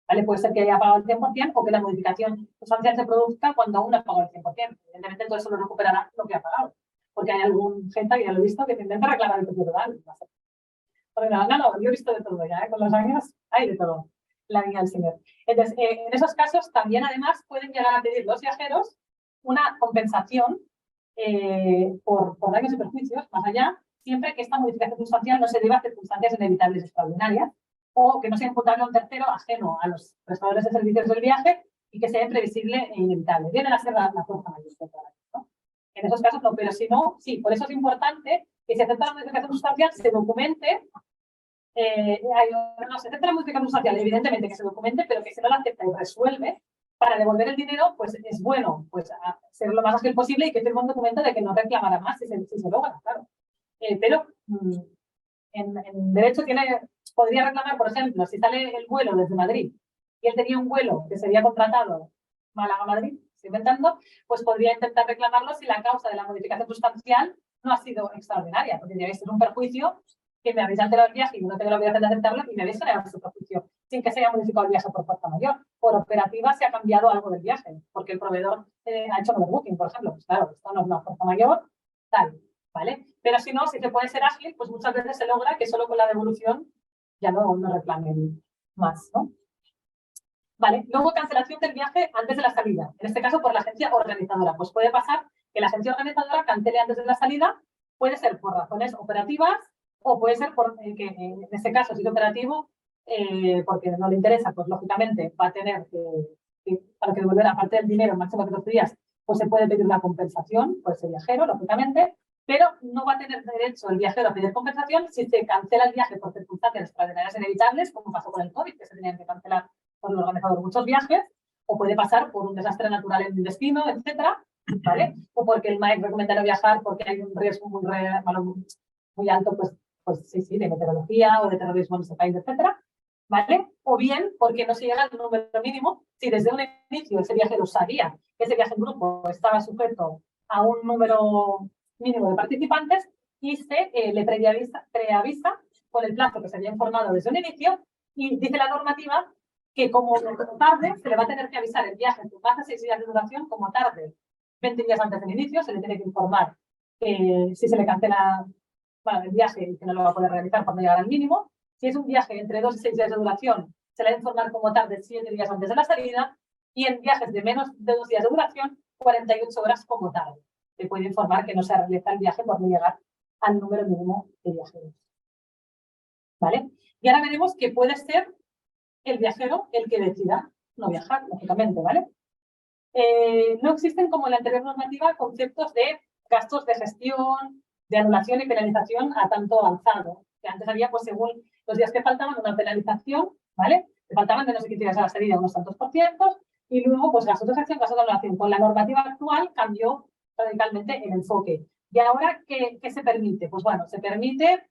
¿Vale? Puede ser que haya pagado el 100% o que la modificación sustancial se produzca cuando aún no ha pagado el 100%. Evidentemente, entonces solo recuperará lo que ha pagado. Porque hay algún gente, que ya lo he visto, que intenta reclamar el precio total. Porque no, yo he visto de todo ya, con los años hay de todo. La niña del señor. Entonces, en esos casos también, además, pueden llegar a pedir los viajeros una compensación por daños y perjuicios, más allá, siempre que esta modificación sustancial no se deba a circunstancias inevitables extraordinarias o que no sea imputable a un tercero ajeno a los prestadores de servicios del viaje y que sea imprevisible e inevitable. Viene a ser la fuerza mayor, ¿no? En esos casos no, pero si no, sí, por eso es importante que si acepta la modificación sustancial se documente, no, se acepta la modificación sustancial, evidentemente que se documente, pero que si no la acepta y resuelve, para devolver el dinero, pues es bueno pues, ser lo más ágil posible y que firme un documento de que no reclamará más si se logra, claro. Pero en derecho podría reclamar, por ejemplo, si sale el vuelo desde Madrid y él tenía un vuelo que se había contratado Málaga-Madrid, estoy inventando, pues podría intentar reclamarlo si la causa de la modificación sustancial no ha sido extraordinaria, porque debe ser un perjuicio que me habéis alterado el viaje y no tengo la obligación de aceptarlo y me habéis generado ese perjuicio sin que se haya modificado el viaje por fuerza mayor. Por operativa se ha cambiado algo del viaje, porque el proveedor ha hecho un overbooking, por ejemplo. Pues claro, esto no es una fuerza mayor, tal, ¿vale? Pero si no, si se puede ser ágil, pues muchas veces se logra que solo con la devolución ya no reclamen más, ¿no? Vale, luego cancelación del viaje antes de la salida, en este caso por la agencia organizadora. Pues puede pasar que la agencia organizadora cancele antes de la salida, puede ser por razones operativas o puede ser por que en este caso, si es operativo, porque no le interesa, pues lógicamente va a tener que para que devolver aparte del dinero máximo de 2 días, pues se puede pedir una compensación por ese viajero, lógicamente, pero no va a tener derecho el viajero a pedir compensación si se cancela el viaje por circunstancias extraordinarias inevitables, como pasó con el COVID, que se tenían que cancelar por el organizador muchos viajes, o puede pasar por un desastre natural en el destino, etcétera, ¿vale? O porque el MAEC recomienda no viajar porque hay un riesgo muy alto, pues sí, de meteorología o de terrorismo en ese país, etcétera, ¿vale? O bien porque no se llega al número mínimo, si desde un inicio ese viajero sabía que ese viaje en grupo estaba sujeto a un número mínimo de participantes y se le preavisa con el plazo que se había informado desde un inicio y dice la normativa que como tarde se le va a tener que avisar el viaje con más de 6 días de duración, como tarde 20 días antes del inicio, se le tiene que informar si se le cancela el viaje y que no lo va a poder realizar cuando llegar al mínimo. Si es un viaje entre 2 y 6 días de duración, se le va a informar como tarde 7 días antes de la salida y en viajes de menos de 2 días de duración, 48 horas como tarde. Se puede informar que no se realiza el viaje por no llegar al número mínimo de viajeros. ¿Vale? Y ahora veremos que puede ser el viajero el que decida no viajar, lógicamente, ¿vale? No existen, como en la anterior normativa, conceptos de gastos de gestión, de anulación y penalización a tanto avanzado. Que antes había, pues según los días que faltaban, una penalización, ¿vale? Que faltaban de no sé qué días a la salida, unos tantos por ciento, y luego, pues gastos de gestión, gastos de anulación. Con la normativa actual cambió radicalmente el enfoque. ¿Y ahora qué se permite? Pues bueno, se permite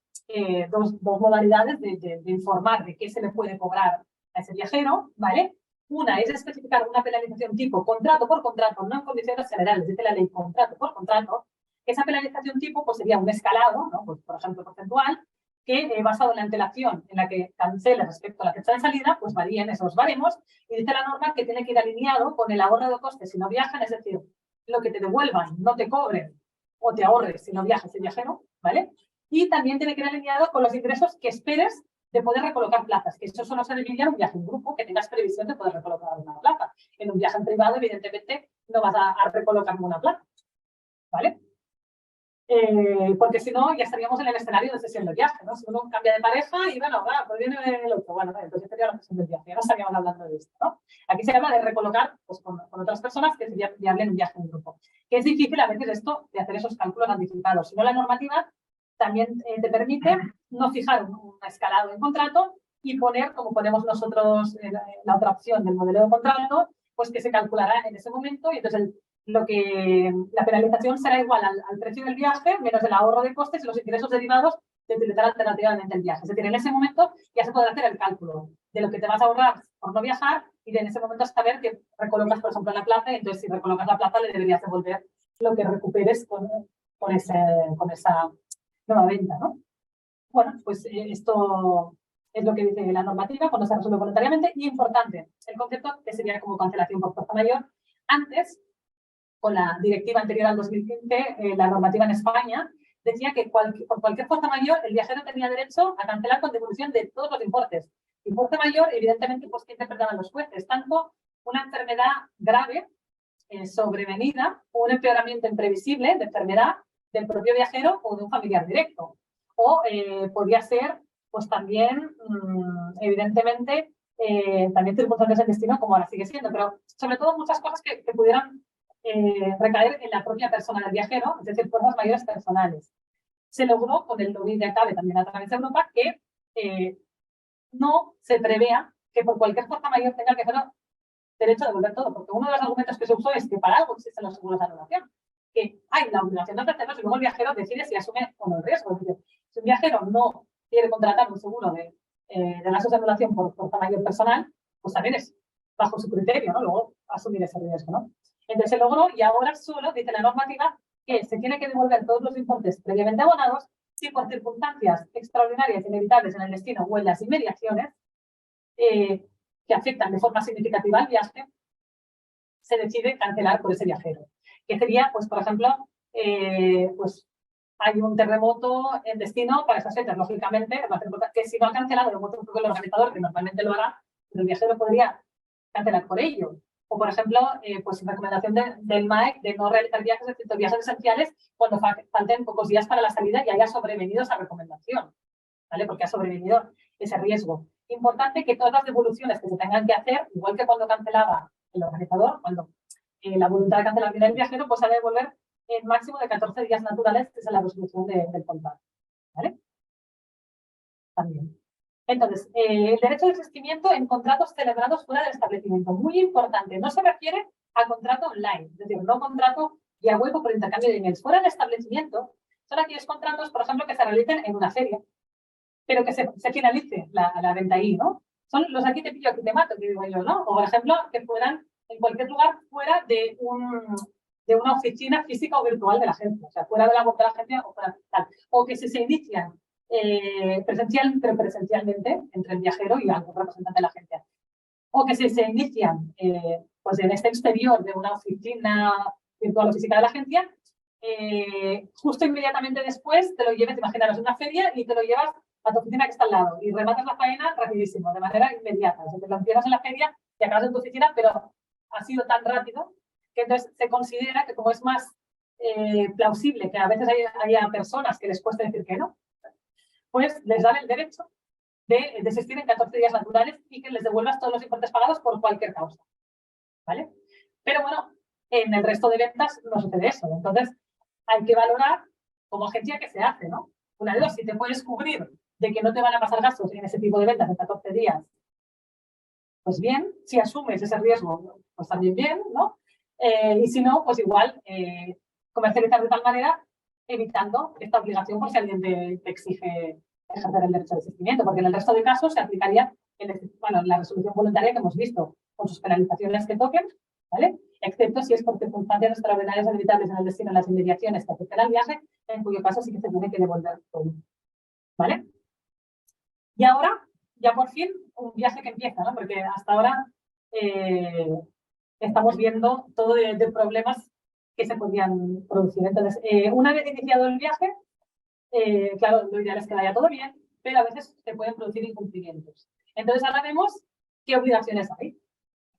dos modalidades de informar de qué se le puede cobrar a ese viajero, ¿vale? Una es especificar una penalización tipo contrato por contrato, no en condiciones generales, dice la ley contrato por contrato. Esa penalización tipo pues, sería un escalado, ¿no? Pues, por ejemplo, porcentual, que basado en la antelación en la que cancele respecto a la fecha de salida, pues varíen esos baremos. Y dice la norma que tiene que ir alineado con el ahorro de costes si no viajan, es decir, lo que te devuelvan, no te cobren o te ahorres si no viajas el viajero, ¿vale? Y también tiene que ir alineado con los ingresos que esperes de poder recolocar plazas, que eso solo se define en un viaje en grupo, que tengas previsión de poder recolocar una plaza. En un viaje en privado, evidentemente, no vas a recolocar una plaza, ¿vale? Porque si no, ya estaríamos en el escenario de cesión de viaje, ¿no? Si uno cambia de pareja y, bueno, pues viene el otro, bueno, entonces sería la cesión del viaje, ya no estaríamos hablando de esto, ¿no? Aquí se habla de recolocar pues, con otras personas que sería viable en un viaje en grupo. Que es difícil a veces esto de hacer esos cálculos anticipados, si no la normativa también te permite no fijar un escalado en contrato y poner, como ponemos nosotros la otra opción del modelo de contrato, pues que se calculará en ese momento y entonces la penalización será igual al precio del viaje menos el ahorro de costes y los ingresos derivados de utilizar alternativamente el viaje. Es decir, en ese momento ya se podrá hacer el cálculo de lo que te vas a ahorrar por no viajar y de en ese momento saber que recolocas, por ejemplo, la plaza y entonces si recolocas la plaza le deberías devolver lo que recuperes con esa nueva venta, ¿no? Bueno, pues esto es lo que dice la normativa cuando se resuelve voluntariamente y importante, el concepto que sería como cancelación por fuerza mayor. Antes, con la directiva anterior al 2015, la normativa en España decía que por cualquier fuerza mayor el viajero tenía derecho a cancelar con devolución de todos los importes. Y fuerza mayor, evidentemente, pues que interpretaban los jueces, tanto una enfermedad grave, sobrevenida, o un empeoramiento imprevisible de enfermedad del propio viajero o de un familiar directo. O podía ser, pues también, evidentemente, también circunstancias del destino, como ahora sigue siendo, pero sobre todo muchas cosas que pudieran recaer en la propia persona del viajero, es decir, fuerzas mayores personales. Se logró con el lobby de ACABE también a través de Europa que no se prevea que por cualquier fuerza mayor tenga que hacer derecho a devolver todo, porque uno de los argumentos que se usó es que para algo existen los seguros de anulación, que hay la obligación de ofrecerlos y luego el viajero decide si asume o no el riesgo. Es decir, si un viajero no quiere contratar un seguro de gastos de anulación por fuerza mayor personal, pues también es bajo su criterio, ¿no? Luego asumir ese riesgo, ¿no? Entonces se logró y ahora solo dice la normativa que se tiene que devolver todos los importes previamente abonados si por circunstancias extraordinarias, inevitables en el destino o en las inmediaciones que afectan de forma significativa al viaje, se decide cancelar por ese viajero. Que sería, pues, por ejemplo, pues hay un terremoto en destino para esas fechas, lógicamente, que si no ha cancelado el organizador, que normalmente lo hará, pero el viajero podría cancelar por ello. O, por ejemplo, pues recomendación del MAEC de no realizar viajes, excepto viajes esenciales, cuando falten pocos días para la salida y haya sobrevenido esa recomendación, ¿vale? Porque ha sobrevenido ese riesgo. Importante que todas las devoluciones que se tengan que hacer, igual que cuando cancelaba el organizador, cuando la voluntad de cancelación del viajero, pues ha de devolver en máximo de 14 días naturales, que es la resolución del contrato, ¿vale? También. Entonces, el derecho de desistimiento en contratos celebrados fuera del establecimiento. Muy importante, no se refiere a contrato online, es decir, no contrato vía web o por intercambio de emails. Fuera del establecimiento son aquellos contratos, por ejemplo, que se realicen en una feria, pero que se finalice la venta ahí, ¿no? Son los aquí te pillo, aquí te mato, que digo yo, ¿no? O, por ejemplo, que fueran en cualquier lugar fuera de una oficina física o virtual de la agencia, o sea, fuera de la web de la agencia o fuera tal. O que si se inician presencialmente entre el viajero y algún representante de la agencia. O que si se inician pues en este exterior de una oficina virtual o física de la agencia, justo inmediatamente después te lo lleves, imaginaros, una feria y te lo llevas a tu oficina que está al lado y rematas la faena rapidísimo, de manera inmediata. O sea, te lo empiezas en la feria y acabas en tu oficina, pero ha sido tan rápido que entonces se considera que como es más plausible que a veces haya personas que les cueste decir que no, pues les dan el derecho de desistir en 14 días naturales y que les devuelvas todos los importes pagados por cualquier causa, ¿vale? Pero bueno, en el resto de ventas no sucede eso. Entonces, hay que valorar como agencia qué se hace, ¿no? Una de dos, si te puedes cubrir de que no te van a pasar gastos en ese tipo de ventas en 14 días, pues bien, si asumes ese riesgo, pues también bien, ¿no? Y si no, pues igual comercializar de tal manera evitando esta obligación por si alguien te exige ejercer el derecho de desistimiento, porque en el resto de casos se aplicaría la resolución voluntaria que hemos visto, con sus penalizaciones que toquen, ¿vale? Excepto si es por circunstancias extraordinarias o inevitables en el destino, en las inmediaciones que afecten al viaje, en cuyo caso sí que se tiene que devolver todo, ¿vale? Y ahora, ya por fin, un viaje que empieza, ¿no? Porque hasta ahora estamos viendo todo de problemas que se podrían producir. Entonces, una vez iniciado el viaje, claro, lo ideal es que vaya todo bien, pero a veces se pueden producir incumplimientos. Entonces, ahora vemos qué obligaciones hay.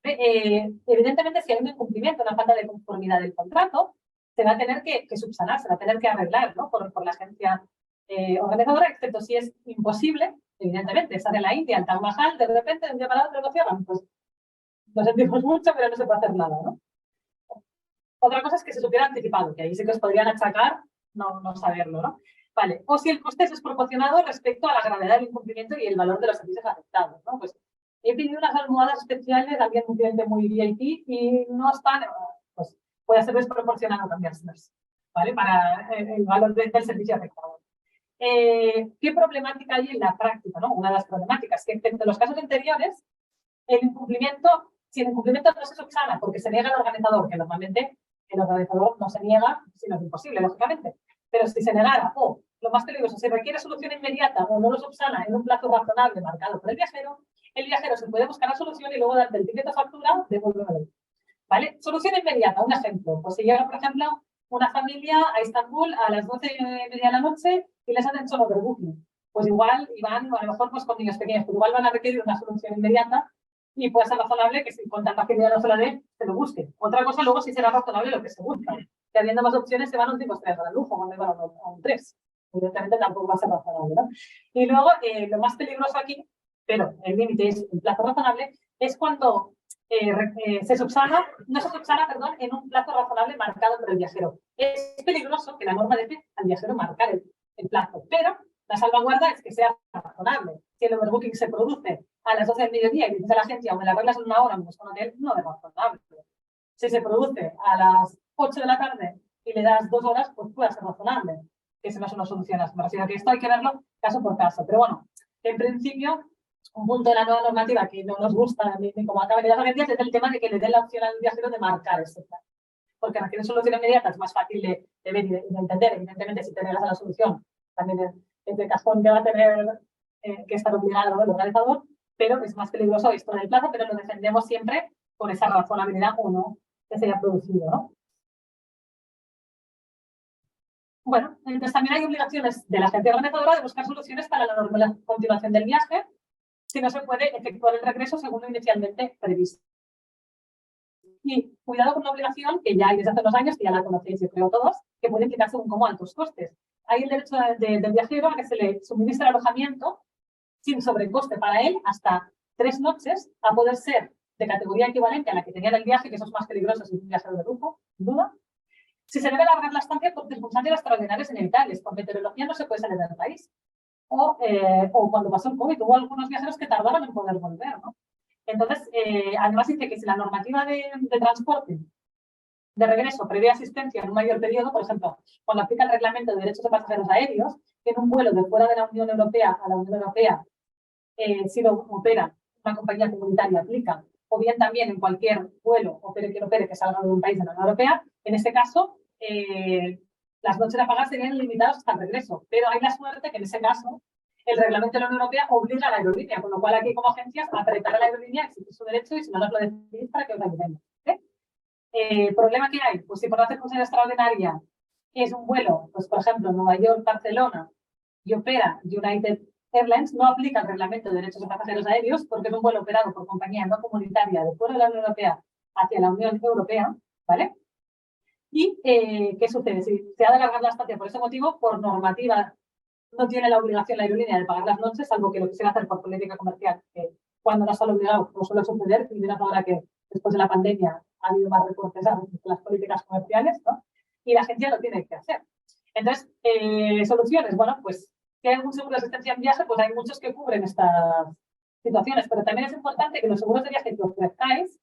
Evidentemente, si hay un incumplimiento, una falta de conformidad del contrato, se va a tener que subsanar, se va a tener que arreglar, ¿no? por la agencia organizadora, excepto si es imposible, evidentemente, sale la India, el Taj Mahal, de repente, de un día para otro lo cierran, pues lo sentimos mucho, pero no se puede hacer nada, ¿no? Otra cosa es que se supiera anticipado, que ahí sí que os podrían achacar no saberlo, ¿no? Vale, o si el coste es desproporcionado respecto a la gravedad del incumplimiento y el valor de los servicios afectados, ¿no? Pues he pedido unas almohadas especiales a alguien, un cliente muy VIP y no están, pues puede ser desproporcionado cambiárselas, ¿vale? Para el valor del servicio afectado. ¿Qué problemática hay en la práctica, ¿no? Una de las problemáticas, que en los casos anteriores, el incumplimiento, si el incumplimiento no se subsana porque se niega al organizador, que normalmente el organizador no se niega, si no es imposible, lógicamente, pero si se negara, o lo más peligroso, se requiere solución inmediata o no lo subsana en un plazo razonable marcado por el viajero se puede buscar la solución y luego darte el ticket de factura, devuélvelo. ¿Vale? Solución inmediata, un ejemplo. Pues si llega, por ejemplo, una familia a Estambul a las 12:30 de la noche y les han hecho overbooking. Pues igual, y van a lo mejor pues, con niños pequeños, pero igual van a requerir una solución inmediata y puede ser razonable que si con tanta facilidad no se la dé, se lo busque. Otra cosa luego sí será razonable lo que se busca. Que habiendo más opciones se van a un 5 estrellas al lujo, cuando van a un 3. Evidentemente tampoco va a ser razonable, ¿no? Y luego, lo más peligroso aquí, pero el límite es un plazo razonable, es cuando se subsana, no se subsana, perdón, en un plazo razonable marcado por el viajero. Es peligroso que la norma deje al viajero marcar el plazo, pero la salvaguarda es que sea razonable. Si el overbooking se produce a las 12 del mediodía y dice a la agencia, o me la arreglas en una hora, me busco un hotel, no es razonable. Si se produce a las 8 de la tarde y le das 2 horas, pues puede ser razonable. Que eso no son soluciones. Me refiero a que esto hay que verlo caso por caso. Pero bueno, en principio, un punto de la nueva normativa que no nos gusta ni como acaba de las agencias es el tema de que le den la opción al viajero de marcar ese plan. Porque requiere solución inmediata, es más fácil de ver y de entender. Evidentemente, si te negas a la solución, también es de cajón que va a tener que estar obligado el organizador, pero es más peligroso esto del plazo, pero lo defendemos siempre por esa razonabilidad o no que se haya producido, ¿no? Bueno, entonces también hay obligaciones de la agencia organizadora de buscar soluciones para la normal continuación del viaje, si no se puede efectuar el regreso según lo inicialmente previsto. Y cuidado con una obligación que ya hay desde hace unos años, que ya la conocéis, yo creo todos, que puede implicar según como altos costes. Hay el derecho del viajero a que se le suministre alojamiento sin sobrecoste para él hasta 3 noches, a poder ser de categoría equivalente a la que tenía en el viaje, que eso es más peligroso si es un viajero de lujo, sin duda. Si se debe alargar la estancia por circunstancias extraordinarias inevitables, por meteorología no se puede salir del país. O cuando pasó el COVID, hubo algunos viajeros que tardaron en poder volver, ¿no? Entonces, además dice que si la normativa de transporte de regreso prevé asistencia en un mayor periodo, por ejemplo, cuando aplica el reglamento de derechos de pasajeros aéreos, que en un vuelo de fuera de la Unión Europea a la Unión Europea, si lo opera una compañía comunitaria, aplica, o bien también en cualquier vuelo opere que salga de un país de la Unión Europea, en este caso, las noches a pagar serían limitadas hasta el regreso, pero hay la suerte que en ese caso el reglamento de la Unión Europea obliga a la aerolínea, con lo cual aquí como agencias apretar a la aerolínea, exigir su derecho y si no nos lo decidís para que os ayudemos. ¿Problema que hay? Pues si por una circunstancia extraordinaria es un vuelo, pues por ejemplo, Nueva York-Barcelona y opera United Airlines, no aplica el reglamento de derechos de pasajeros aéreos porque es un vuelo operado por compañía no comunitaria de fuera de la Unión Europea hacia la Unión Europea, ¿vale? ¿Y qué sucede? Si se ha de alargar la estancia por ese motivo, por normativa no tiene la obligación la aerolínea de pagar las noches, salvo que lo quisiera hacer por política comercial, que cuando no está obligado, como suele suceder, y menos ahora que después de la pandemia ha habido más recortes a las políticas comerciales, ¿no? Y la agencia lo tiene que hacer. Entonces, soluciones, bueno, pues si hay algún seguro de asistencia en viaje, pues hay muchos que cubren estas situaciones, pero también es importante que los seguros de viaje que ofrezcáis,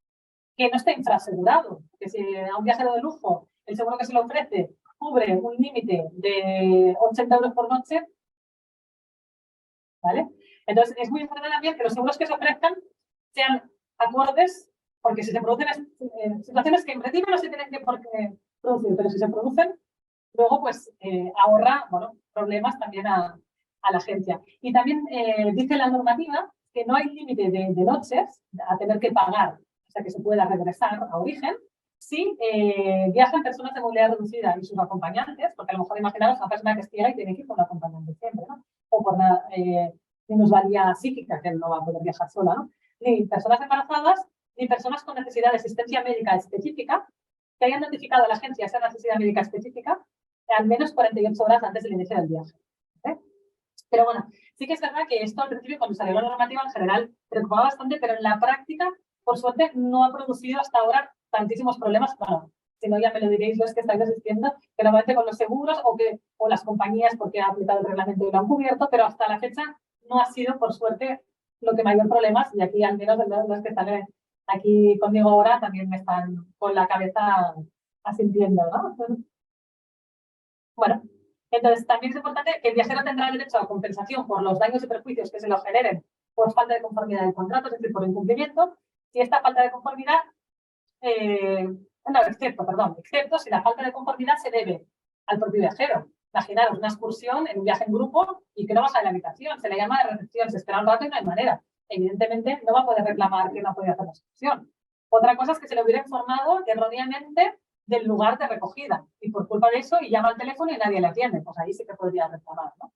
que no esté infrasegurado, que si a un viajero de lujo el seguro que se le ofrece cubre un límite de 80 euros por noche, ¿vale? Entonces, es muy importante también que los seguros que se ofrezcan sean acordes, porque si se producen situaciones que en principio no se tienen que producir, pero si se producen, luego pues ahorra, bueno, problemas también a la agencia. Y también dice la normativa que no hay límite de noches a tener que pagar, o sea, que se pueda regresar a origen, si viajan personas de movilidad reducida y sus acompañantes, porque a lo mejor imaginaros una persona que es ciega y tiene que ir con un acompañante siempre, ¿no? O por una minusvalía psíquica, que no va a poder viajar sola, ¿no? Ni personas embarazadas, ni personas con necesidad de asistencia médica específica, que hayan notificado a la agencia esa necesidad médica específica al menos 48 horas antes del inicio del viaje. ¿Eh? Pero bueno, sí que es verdad que esto al principio, cuando salió la normativa en general, preocupaba bastante, pero en la práctica, por suerte, no ha producido hasta ahora tantísimos problemas. Bueno, si no, ya me lo diréis los que estáis asistiendo, que normalmente con los seguros o las compañías, porque ha aplicado el reglamento y lo han cubierto, pero hasta la fecha no ha sido, por suerte, lo que mayor problemas, y aquí al menos los que están aquí conmigo ahora también me están con la cabeza asintiendo, ¿no? Bueno, Entonces, también es importante que el viajero tendrá derecho a compensación por los daños y perjuicios que se lo generen por falta de conformidad del contrato, es decir, por incumplimiento. Si esta falta de conformidad, excepto si la falta de conformidad se debe al propio viajero. Imaginaros una excursión en un viaje en grupo y que no baja de la habitación, se le llama de recepción, se espera un rato y no hay manera. Evidentemente no va a poder reclamar que no puede hacer la excursión. Otra cosa es que se le hubiera informado erróneamente del lugar de recogida y por culpa de eso y llama al teléfono y nadie le atiende, pues ahí sí que podría reclamar, ¿no?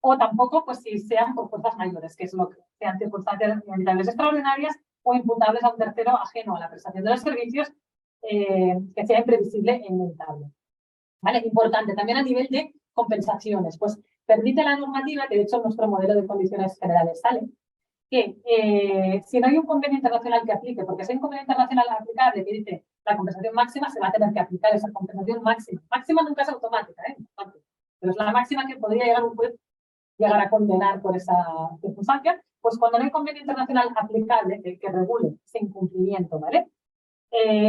O tampoco, pues si sean por fuerzas mayores, que es lo que sean circunstancias inevitables extraordinarias o imputables a un tercero ajeno a la prestación de los servicios, que sea imprevisible e inevitable. ¿Vale? Importante, también a nivel de compensaciones, pues permite la normativa, que de hecho nuestro modelo de condiciones generales sale, que si no hay un convenio internacional que aplique, porque si hay un convenio internacional aplicable que dice la compensación máxima, se va a tener que aplicar esa compensación máxima. Máxima nunca es automática, pero es la máxima que podría llegar un juez llegar a condenar por esa circunstancia, pues cuando no hay convenio internacional aplicable que regule ese incumplimiento, ¿vale?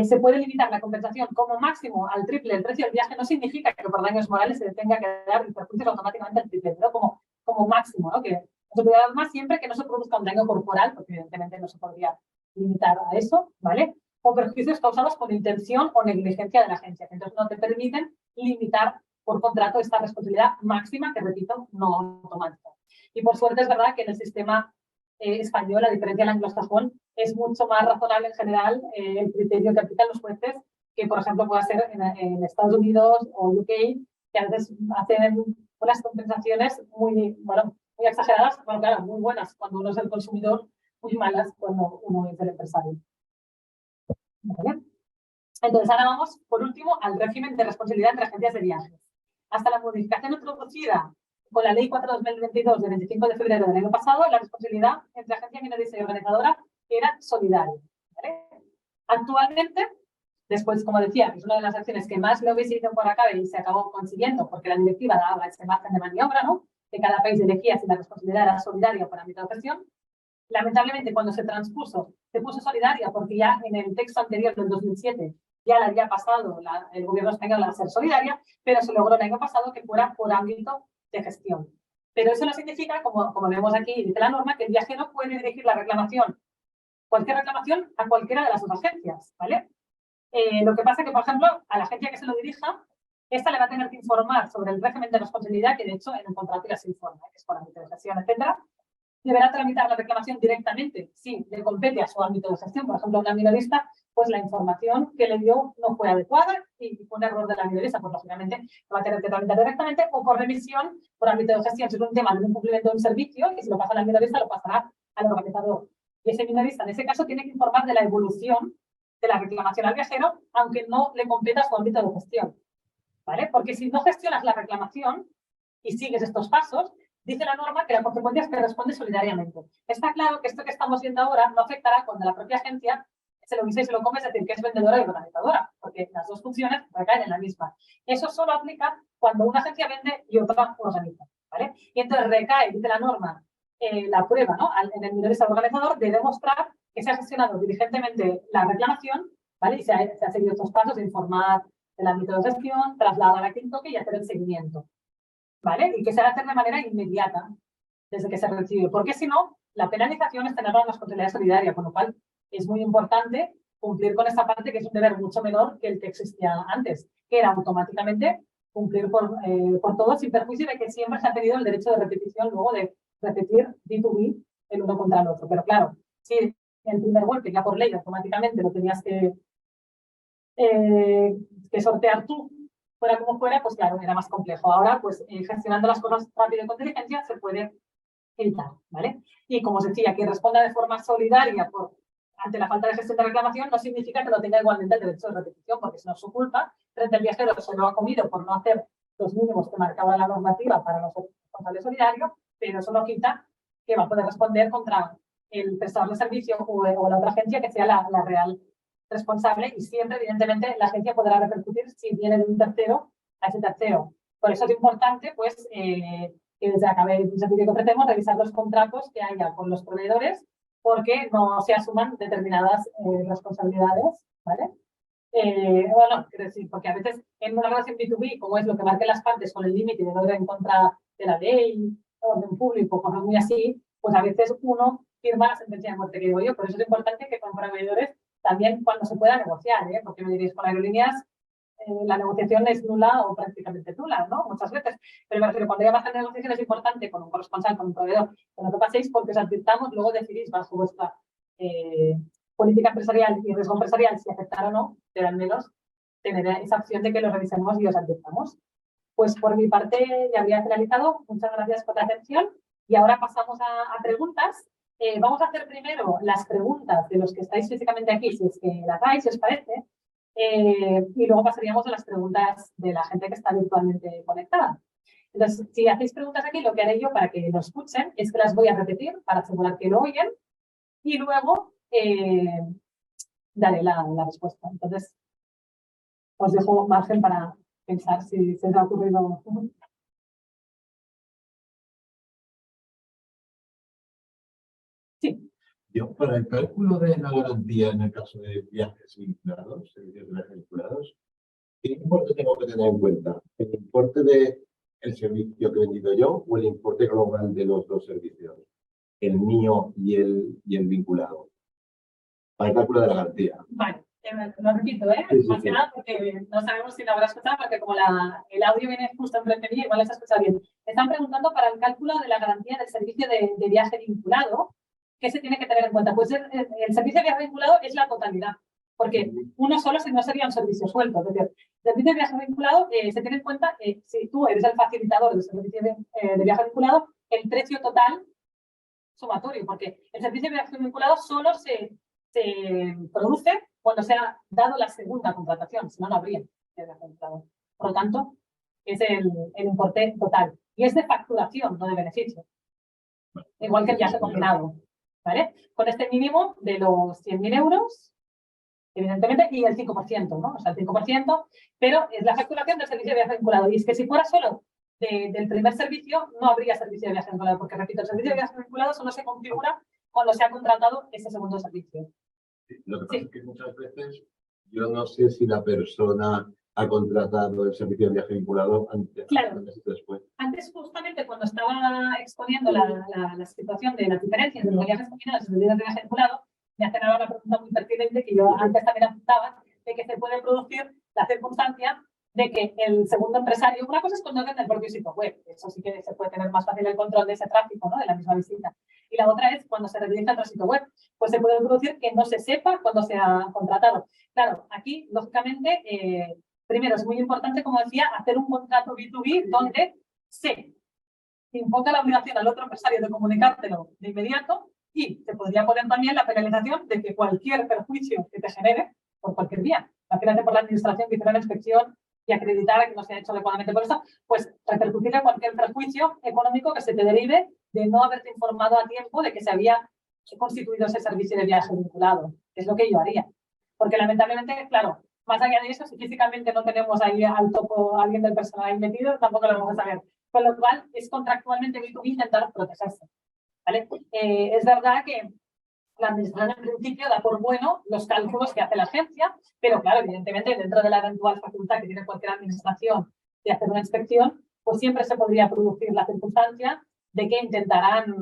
Se puede limitar la compensación como máximo al triple del precio del viaje. No significa que por daños morales se le tenga que dar y perjuicios automáticamente al triple, pero como máximo, ¿no? Que no se puede dar más siempre que no se produzca un daño corporal, porque evidentemente no se podría limitar a eso, ¿vale? O perjuicios causados por intención o negligencia de la agencia, que entonces no te permiten limitar por contrato esta responsabilidad máxima, que repito, no automática. Y por suerte es verdad que en el sistema español, a diferencia del anglosajón, es mucho más razonable en general el criterio que aplican los jueces que, por ejemplo, pueda ser en Estados Unidos o UK, que a veces hacen unas compensaciones muy exageradas, bueno, claro, muy buenas cuando uno es el consumidor, muy malas cuando uno es el empresario. ¿Vale? Entonces, ahora vamos, por último, al régimen de responsabilidad entre agencias de viajes. Hasta la modificación introducida con la Ley 4/2022 de 25 de febrero del año pasado, la responsabilidad entre agencia minorista y organizadora era solidaria. ¿Vale? Actualmente, después, como decía, es una de las acciones que más lo hubiese ido por acá y se acabó consiguiendo porque la directiva daba ese margen de maniobra, ¿no? Que cada país elegía si la responsabilidad era solidaria o por ámbito de gestión. Lamentablemente, cuando se transpuso, se puso solidaria porque ya en el texto anterior del 2007 ya le había pasado el gobierno español a ser solidaria, pero se logró el año pasado que fuera por ámbito de gestión. Pero eso no significa, como vemos aquí, dice la norma, que el viajero puede dirigir la reclamación, cualquier reclamación, a cualquiera de las dos agencias, ¿vale? Lo que pasa es que, por ejemplo, a la agencia que se lo dirija, esta le va a tener que informar sobre el régimen de responsabilidad, que de hecho en un contrato ya se informa, que es por ámbito de gestión, etcétera. Deberá tramitar la reclamación directamente, si le compete a su ámbito de gestión. Por ejemplo, una minorista, pues la información que le dio no fue adecuada y fue un error de la minorista, pues lógicamente lo va a tener que tramitar directamente o por remisión por ámbito de gestión. Si es un tema de un cumplimiento de un servicio, y si lo pasa a la minorista, lo pasará al organizador. Y ese minorista, en ese caso, tiene que informar de la evolución de la reclamación al viajero, aunque no le competa su ámbito de gestión. ¿Vale? Porque si no gestionas la reclamación y sigues estos pasos, dice la norma que la consecuencia es que responde solidariamente. Está claro que esto que estamos viendo ahora no afectará cuando la propia agencia se lo dice y se lo come, es decir, que es vendedora y organizadora, porque las dos funciones recaen en la misma. Eso solo aplica cuando una agencia vende y otra organiza, ¿vale? Y entonces recae, dice la norma, la prueba, ¿no? En el minorista organizador de demostrar que se ha gestionado diligentemente la reclamación, ¿vale? Y se ha seguido estos pasos de informar del ámbito de gestión, trasladar a quien toque y hacer el seguimiento, ¿vale? Y que se ha de hacer de manera inmediata desde que se recibe, porque si no, la penalización es tenerla en la responsabilidad solidaria, con lo cual es muy importante cumplir con esta parte, que es un deber mucho menor que el que existía antes, que era automáticamente cumplir por todos, sin perjuicio de que siempre se ha tenido el derecho de repetición, luego de repetir B2B el uno contra el otro. Pero claro, si el primer golpe ya por ley automáticamente lo tenías que sortear tú, fuera como fuera, pues claro, era más complejo. Ahora, pues gestionando las cosas rápido y con diligencia, se puede evitar, ¿vale? Y como os decía, que responda de forma solidaria ante la falta de gestión de reclamación no significa que no tenga igualmente el derecho de repetición, porque si no es su culpa, frente al viajero se lo ha comido por no hacer los mínimos que marcaba la normativa para los responsables solidarios, pero eso no quita que va a poder responder contra el prestador de servicio o la otra agencia que sea la real responsable, y siempre, evidentemente, la agencia podrá repercutir si viene de un tercero a ese tercero. Por eso es importante, pues, que desde ACABE el servicio que ofrecemos, revisar los contratos que haya con los proveedores, porque no se asuman determinadas responsabilidades, ¿vale? Bueno, quiero decir, porque a veces en una relación B2B, como es lo que marquen las partes con el límite de no ir en contra de la ley, orden público, cosas muy así, pues a veces uno firma la sentencia de muerte, que digo yo. Por eso es importante que con proveedores también cuando se pueda negociar, porque me diréis, con aerolíneas la negociación es nula o prácticamente nula, ¿no? Muchas veces. Pero me refiero, cuando ya vas a hacer negociación es importante con un corresponsal, con un proveedor, que no te paséis porque os advirtamos, luego decidís bajo vuestra política empresarial y riesgo empresarial si aceptar o no, pero al menos tener esa opción de que lo revisemos y os advirtamos. Pues por mi parte ya habría finalizado. Muchas gracias por la atención y ahora pasamos a preguntas. Vamos a hacer primero las preguntas de los que estáis físicamente aquí, si es que las dais, si os parece, y luego pasaríamos a las preguntas de la gente que está virtualmente conectada. Entonces, si hacéis preguntas aquí, lo que haré yo para que lo escuchen es que las voy a repetir para asegurar que lo oyen y luego daré la respuesta. Entonces, os dejo margen para pensar si se os ha ocurrido. Sí. Yo, para el cálculo de la garantía en el caso de viajes vinculados, servicios de viajes vinculados, ¿qué importe tengo que tener en cuenta? ¿El importe del servicio que he vendido yo o el importe global de los dos servicios? El mío y el vinculado. Para el cálculo de la garantía. Vale, lo repito, Sí, más que nada porque no sabemos si lo habrá escuchado, porque como el audio viene justo enfrente de mí, igual se escucha bien. Están preguntando para el cálculo de la garantía del servicio de viaje vinculado. ¿Qué se tiene que tener en cuenta? Pues el servicio de viaje vinculado es la totalidad, porque uno solo no sería un servicio suelto. Es decir, el servicio de viaje vinculado se tiene en cuenta, si tú eres el facilitador del servicio de viaje vinculado, el precio total sumatorio, porque el servicio de viaje vinculado solo se produce cuando se ha dado la segunda contratación, si no, no habría viaje vinculado. Por lo tanto, es el importe total. Y es de facturación, no de beneficio. Igual que el viaje combinado. ¿Vale? Con este mínimo de los 100.000 euros, evidentemente, y el 5%, ¿no? O sea, el 5%, pero es la facturación del servicio de viaje vinculado. Y es que si fuera solo del primer servicio, no habría servicio de viaje vinculado, porque, repito, el servicio de viaje vinculado solo se configura cuando se ha contratado ese segundo servicio. Lo que pasa es que muchas veces yo no sé si la persona ha contratado el servicio de viaje vinculado antes, claro, antes o después. Antes, justamente, cuando estaba exponiendo la situación de las diferencias de los viajes combinados y los viajes de viaje vinculado, me hacen ahora una pregunta muy pertinente que yo antes también apuntaba, de que se puede producir la circunstancia de que el segundo empresario, una cosa es cuando vende el propio sitio web, eso sí que se puede tener más fácil el control de ese tráfico, ¿no? De la misma visita. Y la otra es cuando se redirige a otro sitio web, pues se puede producir que no se sepa cuándo se ha contratado. Claro, aquí, lógicamente, primero es muy importante, como decía, hacer un contrato B2B donde se imponga la obligación al otro empresario de comunicártelo de inmediato y te podría poner también la penalización de que cualquier perjuicio que te genere por cualquier vía, imagínate por la administración que hiciera la inspección y acreditara que no se ha hecho adecuadamente por eso, pues repercutirle cualquier perjuicio económico que se te derive de no haberte informado a tiempo de que se había constituido ese servicio de viaje vinculado, que es lo que yo haría. Porque lamentablemente, claro, más allá de eso, si físicamente no tenemos ahí al topo a alguien del personal ahí metido, tampoco lo vamos a saber. Con lo cual, es contractualmente B2B intentar protegerse. ¿Vale? Es verdad que la administración en principio da por bueno los cálculos que hace la agencia, pero claro, evidentemente dentro de la eventual facultad que tiene cualquier administración de hacer una inspección, pues siempre se podría producir la circunstancia de que intentarán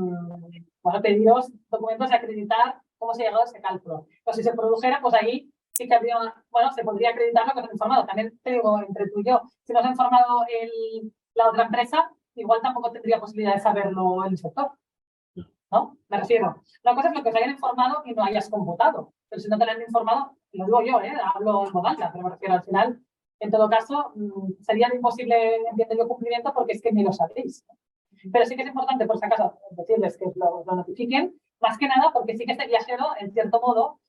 pediros documentos y acreditar cómo se ha llegado a ese cálculo. Pero si se produjera, pues ahí sí que habría, se podría acreditar lo que nos ha informado. También te digo, entre tú y yo, si nos ha informado la otra empresa, igual tampoco tendría posibilidad de saberlo el inspector. ¿No? Me refiero. Una cosa es lo que os hayan informado y no hayas computado. Pero si no te lo han informado, lo digo yo, hablo en voz alta, pero me refiero al final, en todo caso, sería imposible, entiendo yo, cumplimiento porque es que ni lo sabéis. Pero sí que es importante, por si acaso, decirles que lo notifiquen, más que nada porque sí que este viajero, en cierto modo,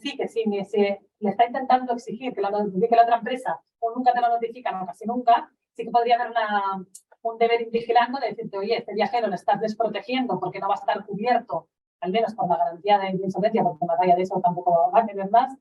sí que si le está intentando exigir que lo notifique la otra empresa o nunca te lo notifican o casi nunca, sí que podría haber un deber vigilando de decirte, oye, este viajero lo estás desprotegiendo porque no va a estar cubierto, al menos por la garantía de insolvencia, porque más allá de eso tampoco va a tener más,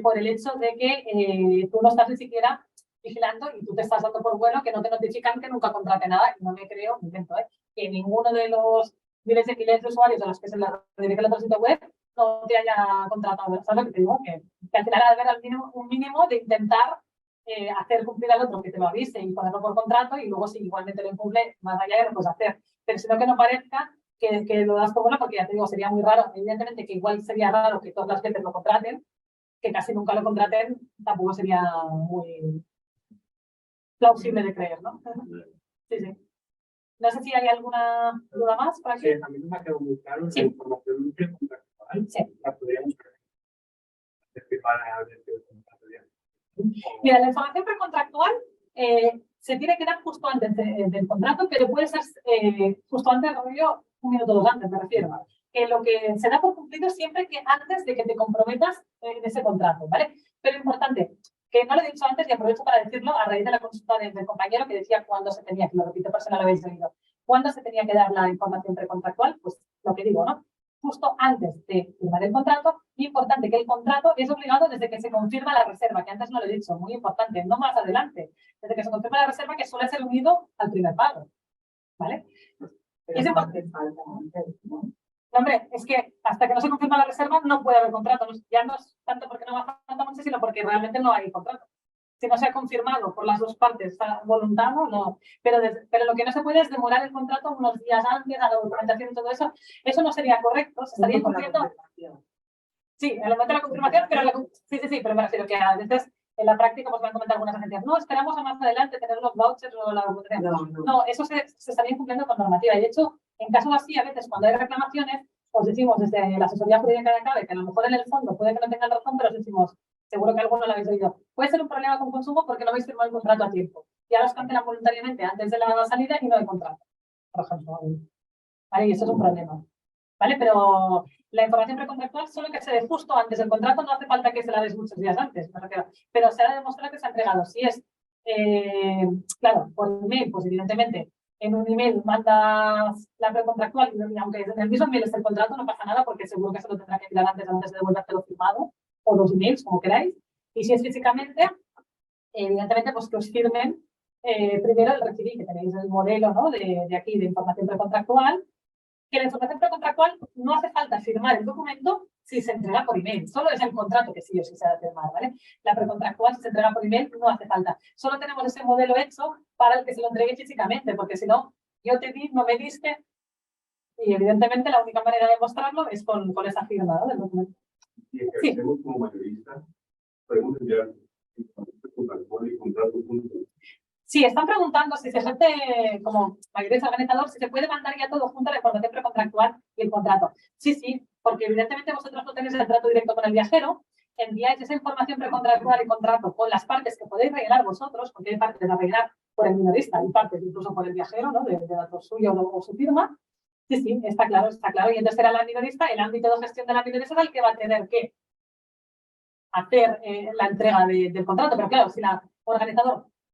por el hecho de que tú no estás ni siquiera vigilando y tú te estás dando por bueno que no te notifican que nunca contrate nada. Y no me creo, me invento, que ninguno de los miles de usuarios a los que se les dirige el otro sitio web no te haya contratado. ¿Sabes lo que te digo? Que que al final ha de haber un mínimo de intentar hacer cumplir al otro que te lo avise y ponerlo por contrato y luego si igualmente lo incumple, más allá ya lo puedes hacer. Pero sino que no parezca que lo das por bueno, porque ya te digo, sería muy raro. Evidentemente que igual sería raro que todas las veces lo contraten, que casi nunca lo contraten, tampoco sería muy plausible de creer, ¿no? Sí, sí. No sé si hay alguna duda más por aquí. Sí, a mí no me ha quedado muy claro la información precontractual. Sí. La podríamos firmar a ver el contrato ya. Mira, la información precontractual se tiene que dar justo antes del contrato, pero puede ser justo antes, yo, un minuto o dos antes, me refiero. Lo que se da por cumplido siempre que antes de que te comprometas en ese contrato, ¿vale? Pero importante, que no lo he dicho antes y aprovecho para decirlo a raíz de la consulta del compañero que decía cuándo se tenía, que lo repito por si no lo habéis oído, cuándo se tenía que dar la información precontractual, pues lo que digo, ¿no? Justo antes de firmar el contrato, importante que el contrato es obligado desde que se confirma la reserva, que antes no lo he dicho, muy importante, no más adelante, desde que se confirma la reserva que suele ser unido al primer pago, ¿vale? Es importante. Hombre, es que hasta que no se confirma la reserva no puede haber contrato, ya no es tanto porque no va falta mucho, sino porque realmente no hay contrato. Si no se ha confirmado por las dos partes voluntad, no. Pero lo que no se puede es demorar el contrato unos días antes a la documentación y todo eso. Eso no sería correcto, se estaría incumpliendo. Sí, en el momento de la confirmación, pero sí, pero me refiero que a veces en la práctica pues van a comentar algunas agencias, no, esperamos a más adelante tener los vouchers o la documentación. No, eso se estaría incumpliendo con normativa. Y de hecho, en casos así, a veces cuando hay reclamaciones, os decimos desde la asesoría jurídica de ACABE, que a lo mejor en el fondo puede que no tengan razón, pero os decimos, seguro que alguno lo habéis oído, puede ser un problema con consumo porque no habéis firmado el contrato a tiempo. Ya los cancelan voluntariamente antes de la salida y no hay contrato, por ejemplo. ¿Vale? Y eso es un problema. ¿Vale? Pero la información precontractual solo que se dé justo antes del contrato, no hace falta que se la des muchos días antes, pero se ha de demostrar que se ha entregado. Si es, claro, por email, pues evidentemente en un email mandas la precontractual y aunque en el mismo email esté el contrato, no pasa nada porque seguro que se lo tendrá que mirar antes de devolvértelo firmado o los emails, como queráis. Y si es físicamente, evidentemente, pues que os firmen primero el recibir, que tenéis el modelo, ¿no? de aquí de información precontractual, que la información precontractual no hace falta firmar el documento si se entrega por email. Solo es el contrato que sí o sí se ha de firmar, ¿vale? La precontractual, si se entrega por email, no hace falta. Solo tenemos ese modelo hecho para el que se lo entregue físicamente, porque si no, yo te di, no me diste, y evidentemente la única manera de mostrarlo es con esa firma, ¿no? Del documento. Y ejercemos como mayorista, podemos enviar información y contrato juntos. Sí, están preguntando si se ejerce como mayorista organizador, si se puede mandar ya todo junto a la información precontractual y el contrato. Sí, porque evidentemente vosotros no tenéis el trato directo con el viajero, enviáis esa información precontractual y contrato con las partes que podéis rellenar vosotros, porque hay partes a rellenar por el minorista y partes incluso por el viajero, ¿no? De datos suyos o su firma. Sí, está claro. Y entonces será la minorista, el ámbito de gestión de la minorista es el que va a tener que hacer la entrega del contrato. Pero claro, si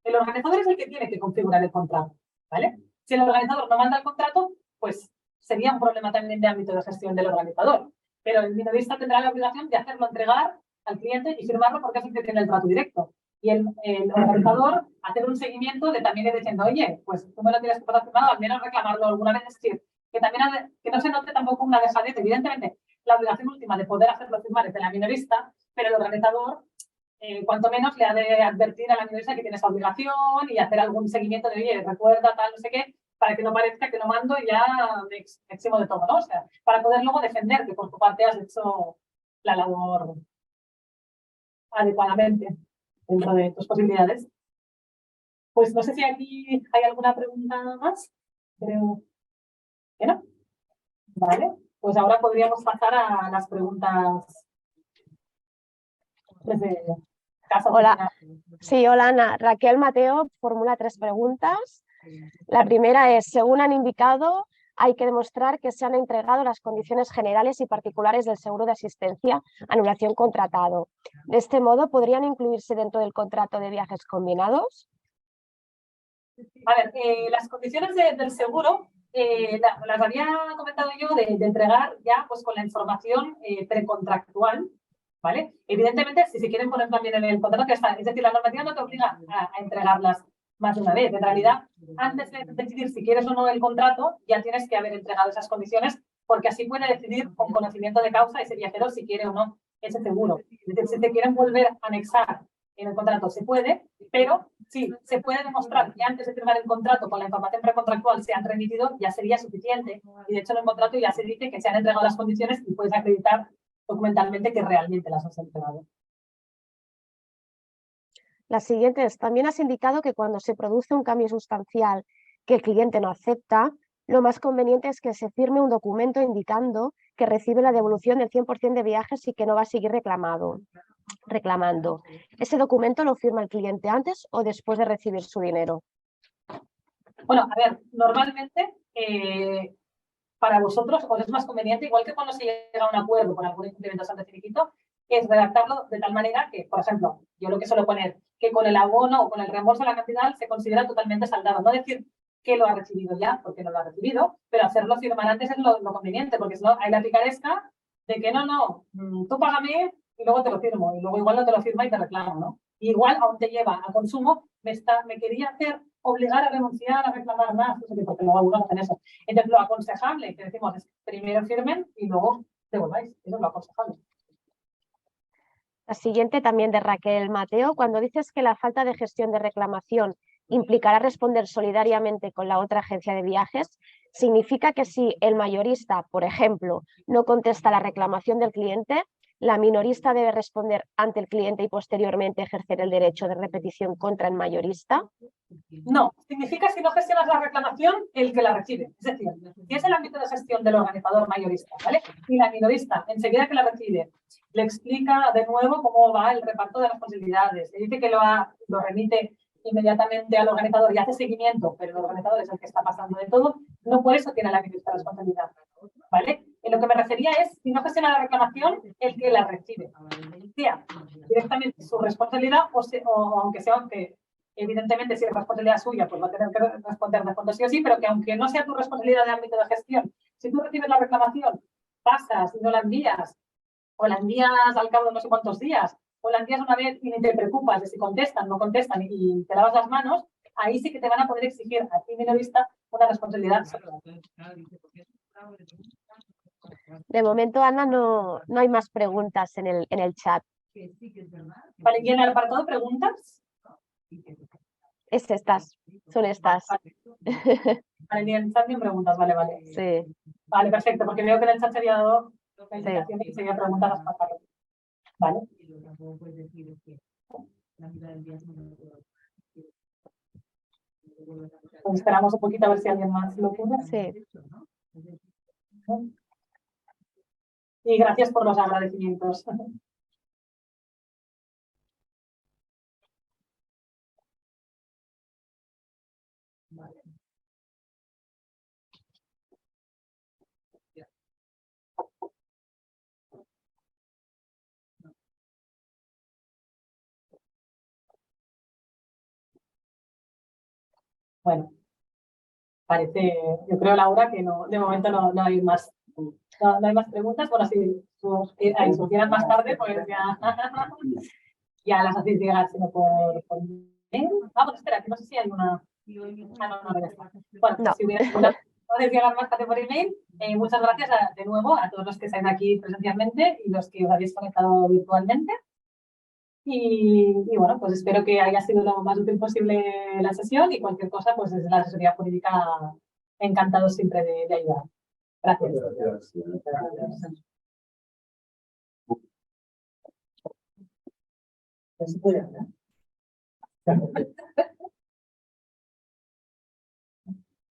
el organizador es el que tiene que configurar el contrato, ¿vale? Si el organizador no manda el contrato, pues sería un problema también de ámbito de gestión del organizador. Pero el minorista tendrá la obligación de hacerlo entregar al cliente y firmarlo porque es el que tiene el trato directo. Y el organizador hacer un seguimiento de también ir diciendo, oye, pues tú me lo tienes que pasar firmado, al menos reclamarlo alguna vez. Es decir, que también que no se note tampoco una dejadez. Evidentemente, la obligación última de poder hacerlo firmar es de la minorista, pero el organizador cuanto menos le ha de advertir a la minorista que tiene esa obligación y hacer algún seguimiento de, oye, recuerda tal, no sé qué, para que no parezca que no mando y ya me eximo de todo, ¿no? O sea, para poder luego defender que por tu parte has hecho la labor adecuadamente dentro de tus posibilidades. Pues no sé si aquí hay alguna pregunta más. Creo que no. Vale, pues ahora podríamos pasar a las preguntas desde casa. Hola. Sí, hola Ana. Raquel Mateo formula 3 preguntas. La primera es, según han indicado, hay que demostrar que se han entregado las condiciones generales y particulares del seguro de asistencia, anulación contratado. De este modo, ¿podrían incluirse dentro del contrato de viajes combinados? A ver, las condiciones del seguro las había comentado yo de entregar ya pues con la información precontractual, ¿vale? Evidentemente, si se quieren poner también en el contrato, que está, es decir, la normativa no te obliga a entregarlas más de una vez. En realidad, antes de decidir si quieres o no el contrato, ya tienes que haber entregado esas condiciones, porque así puede decidir con conocimiento de causa ese viajero si quiere o no ese seguro. Es decir, si te quieren volver a anexar en el contrato se puede, pero sí, se puede demostrar que antes de firmar el contrato con la información precontractual se han remitido, ya sería suficiente. Y de hecho en el contrato ya se dice que se han entregado las condiciones y puedes acreditar documentalmente que realmente las has entregado. La siguiente es, también has indicado que cuando se produce un cambio sustancial que el cliente no acepta, lo más conveniente es que se firme un documento indicando que recibe la devolución del 100% de viajes y que no va a seguir reclamando. ¿Ese documento lo firma el cliente antes o después de recibir su dinero? Bueno, a ver, normalmente para vosotros os es más conveniente, igual que cuando se llega a un acuerdo con algún incumplimiento de finiquito, es redactarlo de tal manera que, por ejemplo, yo lo que suelo poner, que con el abono o con el reembolso de la cantidad se considera totalmente saldado. No decir que lo ha recibido ya, porque no lo ha recibido, pero hacerlo firmar antes es lo conveniente, porque si no hay la picaresca de que no, tú págame y luego te lo firmo, y luego igual no te lo firma y te reclamo, ¿no? Y igual, aún te lleva a consumo, me quería hacer obligar a renunciar, a reclamar más, no sé qué, porque luego algunos hacen eso. Entonces, lo aconsejable que decimos es primero firmen y luego devolváis. Eso es lo aconsejable. La siguiente también de Raquel Mateo. Cuando dices que la falta de gestión de reclamación implicará responder solidariamente con la otra agencia de viajes, significa que si el mayorista, por ejemplo, no contesta la reclamación del cliente, la minorista debe responder ante el cliente y posteriormente ejercer el derecho de repetición contra el mayorista. No, significa si no gestionas la reclamación, el que la recibe. Es decir, si es el ámbito de gestión del organizador mayorista, ¿vale? Y la minorista, enseguida que la recibe, le explica de nuevo cómo va el reparto de responsabilidades, le dice que lo remite inmediatamente al organizador y hace seguimiento, pero el organizador es el que está pasando de todo, no por eso tiene la minorista responsabilidad, ¿vale? En lo que me refería es, si no gestiona la reclamación, el que la recibe. Sea directamente su responsabilidad o aunque sea, aunque evidentemente si es responsabilidad suya, pues va a tener que responder de fondo sí o sí, pero que aunque no sea tu responsabilidad de ámbito de gestión, si tú recibes la reclamación, pasas y no la envías, o la envías al cabo de no sé cuántos días, o la envías una vez y ni te preocupas de si contestan, no contestan y te lavas las manos, ahí sí que te van a poder exigir a ti minorista una responsabilidad. De momento, Ana, no hay más preguntas en el chat. Vale, ¿y en el apartado preguntas? Son estas. Vale, ni en el chat ni en preguntas, vale. Sí. Vale, perfecto, porque veo que en el chat se había dado la invitación y se había preguntado las pasar. Vale. Pues esperamos un poquito a ver si alguien más lo puede. Sí. Y gracias por los agradecimientos. Vale. Bueno, parece, yo creo, Laura, que no, de momento no hay más. No hay más preguntas. Bueno, si surgieran más tarde, pues ya las hacéis llegar, sino por mail. Vamos, espera, que no sé si hay una. Bueno, No. si hubiera una, podéis llegar más tarde por email. Muchas gracias de nuevo a todos los que estáis aquí presencialmente y los que os habéis conectado virtualmente. Y bueno, pues espero que haya sido lo más útil posible la sesión y cualquier cosa, pues desde la asesoría jurídica, encantados siempre de ayudar. Gracias. Gracias.